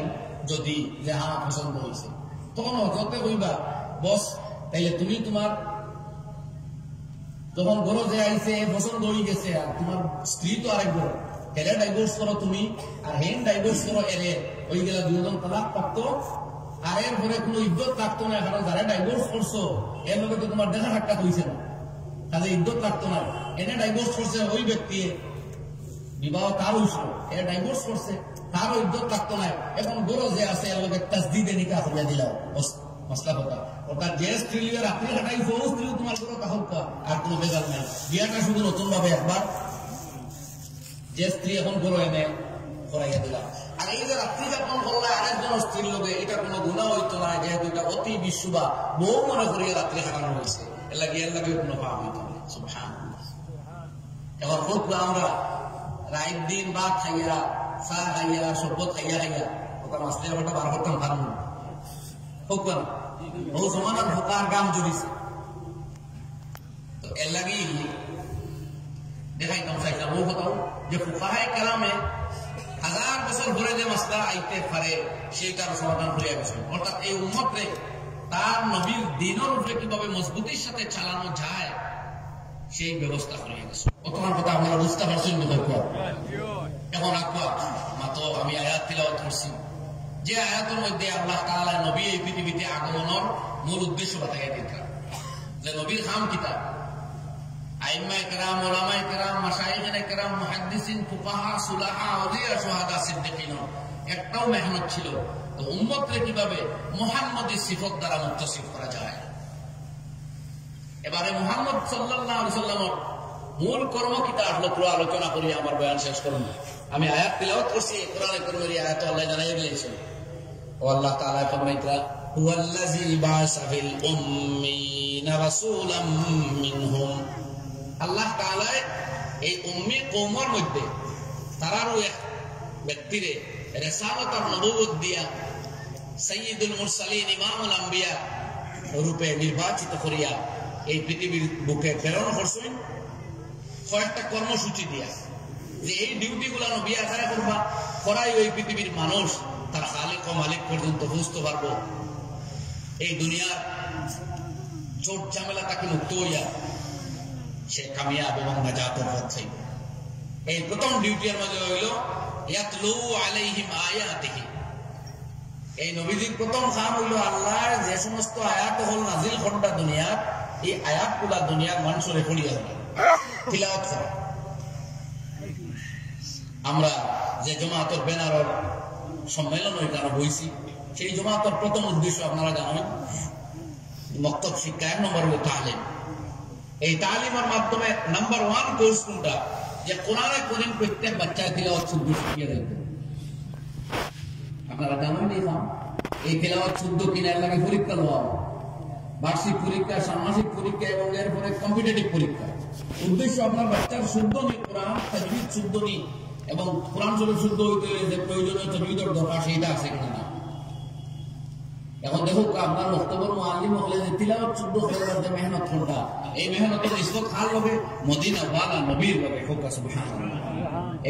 যদি যে আমার পছন্দ হয়েছে, তখন হজরতে কইবা বস তাইলে তুমি তোমার যখন ঘর যে আইছে পছন্দ হয়ে গেছে, আর তোমার স্ত্রী তো আরেক ঘর, এরে ডাইভোর্স করো তুমি, আর হেন ডাইভোর্স করো এরে, ওই গেলা 2 জন তালাক প্রাপ্ত, আর এর পরে কোনো ইজ্জত থাকতো না। কারণ যারা ডাইভোর্স করছো এর লগে তো তোমার দেখা সাক্ষাৎ হয়েছে না, তাহলে ইজ্জত থাকতো না। এনে ডাইভোর্স করছে ওই ব্যক্তি, বিবাহ তার হয়েছিল, এ ডাইভোর্স করছে, তারও ইজ্জত থাকতো না। এখন গরো যে আছে এর লগে তাসদিদে নিকাহ করিয়া দিলাম, মশলা কথা। অর্থাৎ যে স্ত্রী লিয়ে রাত্রি কাটাইছো ও স্ত্রী তোমার কোনো কাহক আর কোনো বেজাল নাই। বিয়াটা শুধু নতুন ভাবে একবার যে স্ত্রী এখন গরো এনে করাইয়া দিলাম। আর এই যে রাত্রি যাপন করলে আরেকজন স্ত্রীর লোকে এটা কোনো গুণা হইতো না, যেহেতু এটা অতি বিশ্ববা বউ মনে করিয়া রাত্রি কাটানো হয়েছে, এর লাগে কোনো পাপ হইতো না। এখন হোক আমরা রাত দিন ভাত খাইয়া চা খাইয়া শরবত খাইয়া ওটা মাসলে ব্যাপারটা 12 করতাম ভালো হোক না, ও সমানার ভোকার গাম জড়িছে। তো এর লাগি দেখাইতাম চাইতাম ও কথাও যে ফুকাহায়ে কেরামে 1000 বছর ধরে যে মাসলা আইতে পারে সেইটার সমাধান করিয়া গেছে। অর্থাৎ এই উম্মতরে তার নবীর দ্বীনের উপরে কিভাবে মজবুতির সাথে চালানো যায় সেই ব্যবস্থা করে গেছে। বর্তমান কথা আপনারা বুঝতে পারছেন না? এখন আকুয়া মাত্র আমি আয়াত তিলাওয়াত করছি, যে আয়াতের মধ্যে আল্লাহ তাআলা নবী এই পৃথিবীতে আগমনের মূল উদ্দেশ্য বাতাইয়া দিতেন, যে নবীর খাম কিতাব আইম্মায়ে কেরাম, ওলামায়ে কেরাম, মাশায়েখে কেরাম, মুহাদ্দিসিন, ফুকাহা, সুলাহা, আউলিয়া, শুহাদা, সিদ্দিকিন একটাও মেহনত ছিল তো উম্মতকে কিভাবে মুহাম্মদী সিফত দ্বারা মুত্তাসিফ করা যায়। এবারে মুহাম্মদ সাল্লাল্লাহু আলাইহি ওয়াসাল্লামের মূল কর্ম কিতা আসলো পুরো আলোচনা করি আমার বয়ান শেষ করব। আমি আয়াত তিলাওয়াত করছি, কোরআনে কারীমের আয়াত আল্লাহ জানাইয়া দিয়েছেন। ও আল্লাহ তাআলা ফরমাইতা হুয়াল্লাযী বা'সা ফিল উম্মিনা রাসূলাম মিনহুম, আল্লাহ তাআলা এই উম্মি কওমের মধ্যে তারারও এক ব্যক্তিরে রিসালাত আর নবুয়ত দিয়া সাইয়্যিদুল মুরসালিন ইমামুল আম্বিয়া রূপে নির্বাচিত করিয়া এই পৃথিবীর বুকে প্রেরণ করছেন কয়েকটা কর্মসূচি দিয়া, যে এই ডিউটি গুলা নবী আদায় করবা করাই ওই পৃথিবীর মানুষ তার খালিক ও মালিক পর্যন্ত বুঝতে পারবো, এই দুনিয়ার চোট ঝামেলা তাকে মুক্ত হইয়া সে কামিয়াব এবং নাজাতের পথ চাইব। এই প্রথম ডিউটির মধ্যে হইল ইয়াতলু আলাইহিম আয়াতিহি, এই নবীজির প্রথম কাম হইল আল্লাহর যে সমস্ত আয়াত হল নাজিল করটা দুনিয়া, এই আয়াতগুলা দুনিয়ার মানুষের পড়িয়া হবে তিলাওয়াত করা। আমরা যে জমাতের ব্যানারের সম্মেলন ওইখানে বইছি, সেই জমাতের প্রথম উদ্দেশ্য আপনারা জানেন মক্তব শিক্ষা, 1 নম্বর হল তালিম। এই তালিমের মাধ্যমে নাম্বার 1 কোর্স কোনটা, যে কোরআনে কারীম প্রত্যেক বাচ্চাকে তিলাওয়াত শুদ্ধ শিখিয়ে দেবে। আপনারা জানেন এই তিলাওয়াত শুদ্ধ কিনা এর লাগে পরীক্ষা দেওয়া, বার্ষিক পরীক্ষা, ষান্মাসিক পরীক্ষা এবং এরপরে কম্পিটিটিভ পরীক্ষা। উদ্দেশ্য আপনার বাচ্চার শুদ্ধ নি কোরআন, তাজবিদ শুদ্ধ নি এবং কোরআন শরীফ শুদ্ধ হইতে যে প্রয়োজনীয় তাজবিদের দরকার সেইটা আছে কিনা না। এখন দেখুক আপনার বক্তব্য মুআল্লিম হলে যে তিলাওয়াত শুদ্ধ করার যে মেহনত কোনটা, এই মেহনতের ইসবত খাল হবে মদিনা ওয়ালা নবীর হবে। সুবহানাল্লাহ,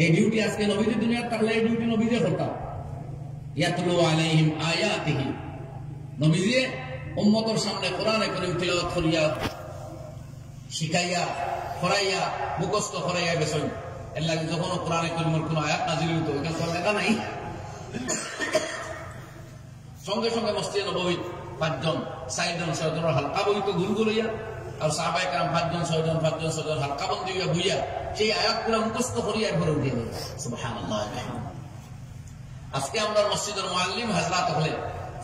এই ডিউটি আজকে নবীদের দুনিয়ার থাকলে এই ডিউটি নবীদের করতাম। ইয়াতলু আলাইহিম আয়াতিহি, নবীজি উম্মতের সামনে কোরআনে কারীম তিলাওয়াত করিয়া শিখাইয়া করাইয়া মুখস্থ করাইয়া গেছেন। এর লাগে যখন কোরআনে কারীমের কোন আয়াত নাযিল হইতো এখানে তো লেখা নাই, সঙ্গে সঙ্গে মসজিদে নববী 5 জন 4 জন 6 জনের হালকা বইতো গুলগুল হইয়া, আর সাহাবায়ে কেরাম 5 জন 6 জন 5 জন 6 জন হালকা বন্দি হইয়া বইয়া সেই আয়াতগুলো মুখস্থ করিয়া এরপরে উঠিয়ে দেয়। সুবহানাল্লাহ। আজকে আমরা মসজিদের মুআল্লিম হযরত হলে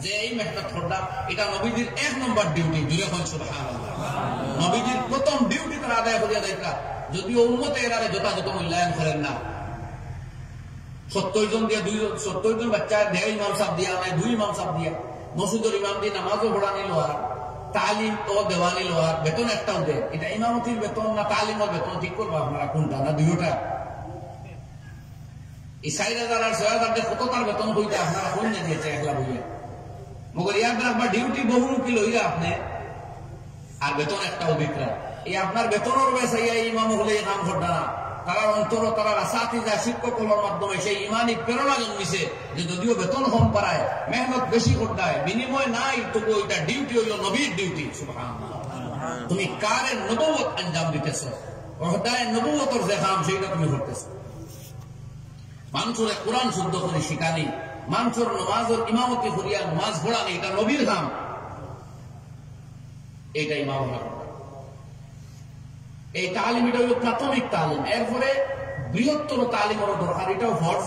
যে এই মেহনত করটা, এটা নবীজির 1 নম্বর ডিউটি। জুড়ে হন সুবহানাল্লাহ। নবীজির প্রথম ডিউটি তারা আদায় করিয়া দেয়, যদিও উম্মতে এরারে যথাযথ মূল্যায়ন করেন না। 70 জন দিয়ে 70 জন বাচ্চা দেয় ইমাম সাহেব দিয়া নাই, 2 ইমাম সাহেব দিয়া মসজিদের ইমাম দিয়ে নামাজও পড়া নিল, আর তালিম তো দেওয়া নিল, আর বেতন একটাও দেয়। এটা ইমামতির বেতন না তালিমের বেতন, ঠিক করবো আপনারা কোনটা, না দুইটা? এই 4000 আর 6000 কত তার বেতন হইতে আপনারা কোন দিয়েছে একলা বইয়া, মগর ইয়াদ রাখবা ডিউটি বহুমুখী লইয়া আপনি আর বেতন একটাও বিক্রয়। এই আপনার বেতনের বেসাইয়া ইমাম হলে নাম ঘটনা না, তারা অন্তর তারা আসাতিজা শিক্ষকগুলোর মাধ্যমে সেই ইমানি প্রেরণা জন্মিছে যে যদিও বেতন কম পারায় মেহনত বেশি করতে বিনিময় নাই, তবু ওইটা ডিউটি হইল নবীর ডিউটি। সুবহানাল্লাহ। তুমি কারের নবুয়ত আঞ্জাম দিতেছ, ওহদায়ে নবুয়তের যে কাম সেইটা তুমি করতেছ। মানুষের কোরআন শুদ্ধ করে শিখানি, মানুষের নামাজের ইমামতি করিয়া নামাজ পড়ানি, এটা নবীর কাম, এইটা ইমাম। এই তালিম এটা হল প্রাথমিক তালিম। এরপরে বৃহত্তর তালিমেরও দরকার, এটাও ফরজ।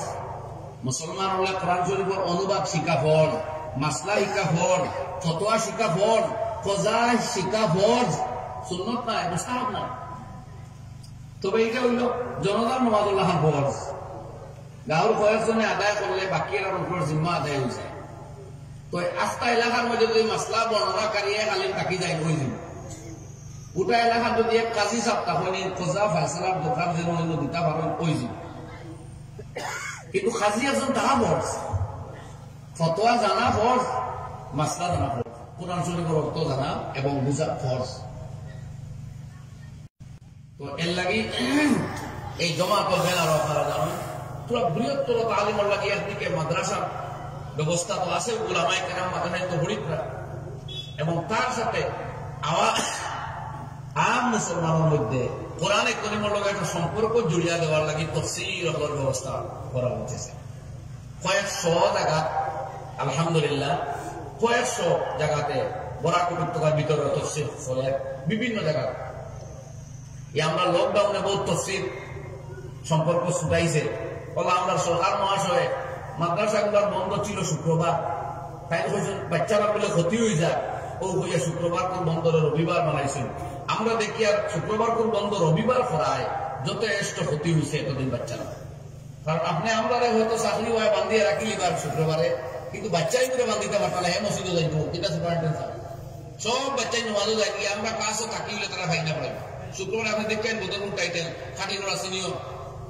মুসলমান হলে কোরআন শরীফের অনুবাদ শিখা ফরজ, মাসলা শিখা ফরজ, ফতোয়া শিখা ফরজ, কজা শিখা ফরজ, সুন্নত নাই, মুস্তাহাব নাই। তবে এটা হইল জনতার নামাজুল্লাহ ফরজ, গাঁর কয়েকজনে আদায় করলে বাকি এর উপর জিম্মা আদায় হয়ে যায়। তো আস্তা এলাকার মধ্যে যদি মাসলা বর্ণনাকারী আলিম থাকি যায় ওই জিম্মা, গোটা এলাকার যদি এক কাজী সাহেব তাহলে খোঁজা ফয়সালার দোকান যেন হইল দিতে পারেন ওই জিম্মা। কিন্তু কাজী একজন তারা ফরজ, ফতোয়া জানা ফরজ, মাসলা জানা ফরজ, কোরআন শরীফের অর্থ জানা এবং বুঝা ফরজ। তো এর লাগি এই জমা করবেন আর আপনারা জানেন পুরো বৃহত্তর তালিমের লাগে একদিকে মাদ্রাসার ব্যবস্থা তো আছে, উলামায়ে কেরাম মাদ্রাসায় তো পড়িতরা, এবং তার সাথে আম মুসলমানের মধ্যে কোরআনে করিমের লগে একটা সম্পর্ক জড়িয়ে দেওয়ার লাগি তাফসীর হওয়ার ব্যবস্থা করা হয়েছে। কয়েকশো জায়গা আলহামদুলিল্লাহ কয়েকশো জায়গাতে বরাক উপত্যকার ভিতরে তাফসীর চলে বিভিন্ন জায়গা। আমরা লকডাউনে বহু তাফসীর সম্পর্ক ছুটাইছে। আমরা সরকার মহাশয় মাদ্রাসাগুলোর বন্ধ ছিল শুক্রবার, তাই বাচ্চারা বলে ক্ষতি হয়ে যায় ও হইয়া শুক্রবার কোন বন্ধ রবিবার বানাইছিল। আমরা দেখি আর শুক্রবার কোন বন্ধ রবিবার করায় যথেষ্ট ক্ষতি হয়েছে এতদিন বাচ্চারা। কারণ আপনি আমরা হয়তো চাকরি হয় বান্ধিয়ে রাখি লিবার শুক্রবারে, কিন্তু বাচ্চাই করে বান্ধিতে পারতাম হে মসজিদে যাইব এটা সব বাচ্চাই নমাজও যাই আমরা ক্লাসও থাকিলে তারা ফাইনা পড়ে। শুক্রবার আপনি দেখেন বোধন টাইটেল খাটি করা সিনিয়র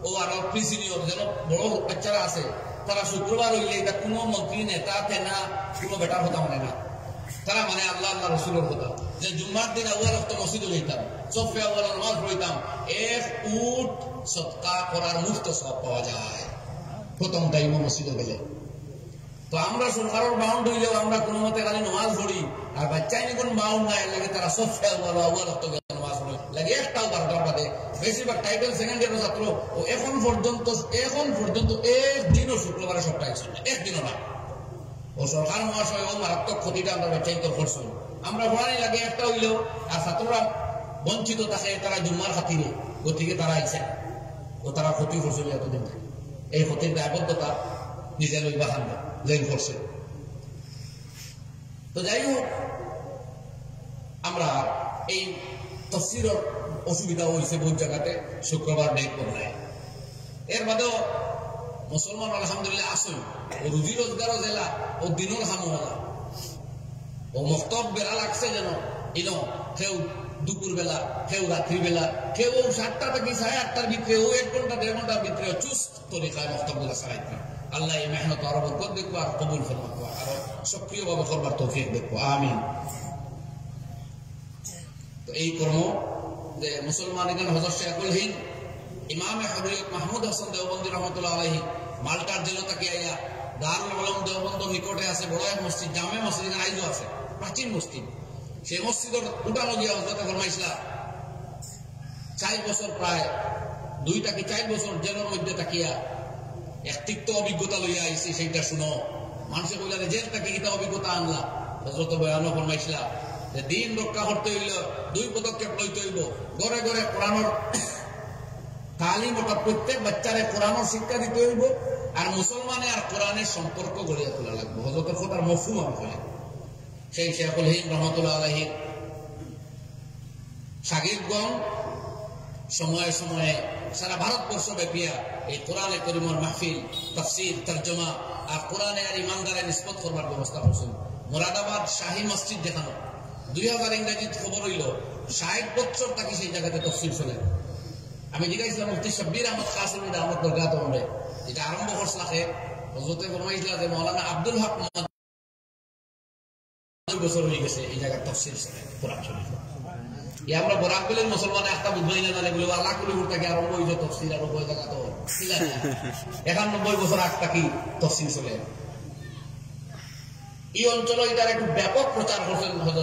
ও আরো প্রি সিনিয়র যেন বড় বাচ্চারা আছে, তারা শুক্রবার হইলে এটা কোনো মন্ত্রী নেতা থেনা কোনো বেটার কথা মানে না, তারা মানে আল্লাহ আল্লাহ রসুলের কথা। যে জুম্মার দিন আউয়াল রক্ত মসজিদে লইতাম, সফে আউয়াল নামাজ পড়িতাম, এক উট সৎকা করার মুক্ত সব পাওয়া যায় প্রথম টাইম মসজিদে গেলে। তো আমরা সরকারের বাউন্ড হইলেও আমরা কোনো মতে খালি নামাজ পড়ি, আর বাচ্চাই কোন বাউন্ড নাই লাগে তারা সফে আউয়াল রক্ত নামাজ পড়ে লাগে একটাও বারোটার বাদে। বেশিরভাগ টাইটেল সেকেন্ড ইয়ারের ছাত্র ও এখন পর্যন্ত একদিনও শুক্রবারে সপ্তাহে একদিনও না। ও সরকার মহাশয় ও মারাত্মক ক্ষতিটা আমরা বাচ্চাইতে করছি। আমরা পড়ানি লাগে একটা হইলেও, আর ছাত্ররা বঞ্চিত থাকে তারা জুম্মার খাতিরে, গতিকে তারা আইসে ও তারা ক্ষতি করছিল এতদিন। এই ক্ষতির দায়বদ্ধতা নিজের লইবা খান জেন করছে। তো যাই হোক, আমরা এই তাফসীরের অসুবিধা হয়েছে বহু জায়গাতে শুক্রবার ডেট বদলায়। এর বাদেও মুসলমান আলহামদুলিল্লাহ আসুন ও রুজি রোজগারও জেলা ও দিনের খামোলা ও মক্তব বেলা লাগছে যেন ইনো কেউ দুপুর বেলা কেউ রাত্রি বেলা কেউ 7টা থেকে 8:30টার ভিতরে ও 1 ঘন্টা 1.5 ঘন্টার ভিতরে চুস্ত তরিকায় মক্তব গুলা চালাইতে। আল্লাহ এই মেহনত আরো বরকত দেখবো আর কবুল ফরমাবো, আরো সক্রিয়ভাবে করবার তৌফিক দেখবো, আমিন। তো এই কর্ম যে মুসলমান এখানে হযরত শেখুল হিন্দ ইমামে হযরত মাহমুদ হাসান দেওবন্দি রহমাতুল্লাহ আলাইহি মাল্টার জেলা তাকে আইয়া দারুল উলুম দেওবন্দ নিকটে আছে বড় এক মসজিদ, জামে মসজিদ আইজো আছে, প্রাচীন মসজিদ। সেই মসজিদের উঠানো গিয়া হযরত ফরমাইছিলা 4 বছর প্রায় 2 থেকে 4 বছর জেলের মধ্যে তাকিয়া এক তিক্ত অভিজ্ঞতা লইয়া আইছি, সেইটা শুনো। মানুষে কইলা জেল থেকে কিতা অভিজ্ঞতা আনলা? হযরত বয়ানও ফরমাইছিলা যে দিন রক্ষা করতে হইলে 2 পদক্ষেপ লইতে হইব। ঘরে ঘরে কোরআনের তালিম, অর্থাৎ প্রত্যেক বাচ্চারে কোরআনের শিক্ষা দিতে হইব, আর মুসলমানে আর কোরআনের সম্পর্ক গড়িয়া তোলা লাগবে। হযরতের কথার মফহুম আমি বলি। সেই শেখুল হিন্দ রহমাতুল্লাহ আলাইহি শাগিরগণ সময়ে সময়ে সারা ভারতবর্ষ ব্যাপিয়া এই কোরআনে করিমের মাহফিল, তাফসীর, তরজমা আর কোরআনে আর ইমানদারের নিসবত করবার ব্যবস্থা করছেন। মুরাদাবাদ শাহী মসজিদ দেখানো 2000 ইংরেজিত খবর হইল 60 বছর তাকে সেই জায়গাতে তফসির চলে। আমি জিজ্ঞাসা মুফতি শব্বির আহমদ কাসিম আহমদ বরকাত আমরা এটা আরম্ভ করছলাকে হযরতে ফরমাইছিলা যে মাওলানা আব্দুল হক 2 বছর হয়ে গেছে এই জায়গার তফসির চলে কোরআন শরীফ। আমরা বরাক বলেন মুসলমান একটা বুঝবাই না জানে বলে আল্লাহ কুলি থেকে আরম্ভ হয়েছে তফসির, আরম্ভ হয়ে জায়গা তো 91 বছর আগ থেকে তফসির চলে। এই অঞ্চলে এটার একটু ব্যাপক প্রচার করছেন হযরত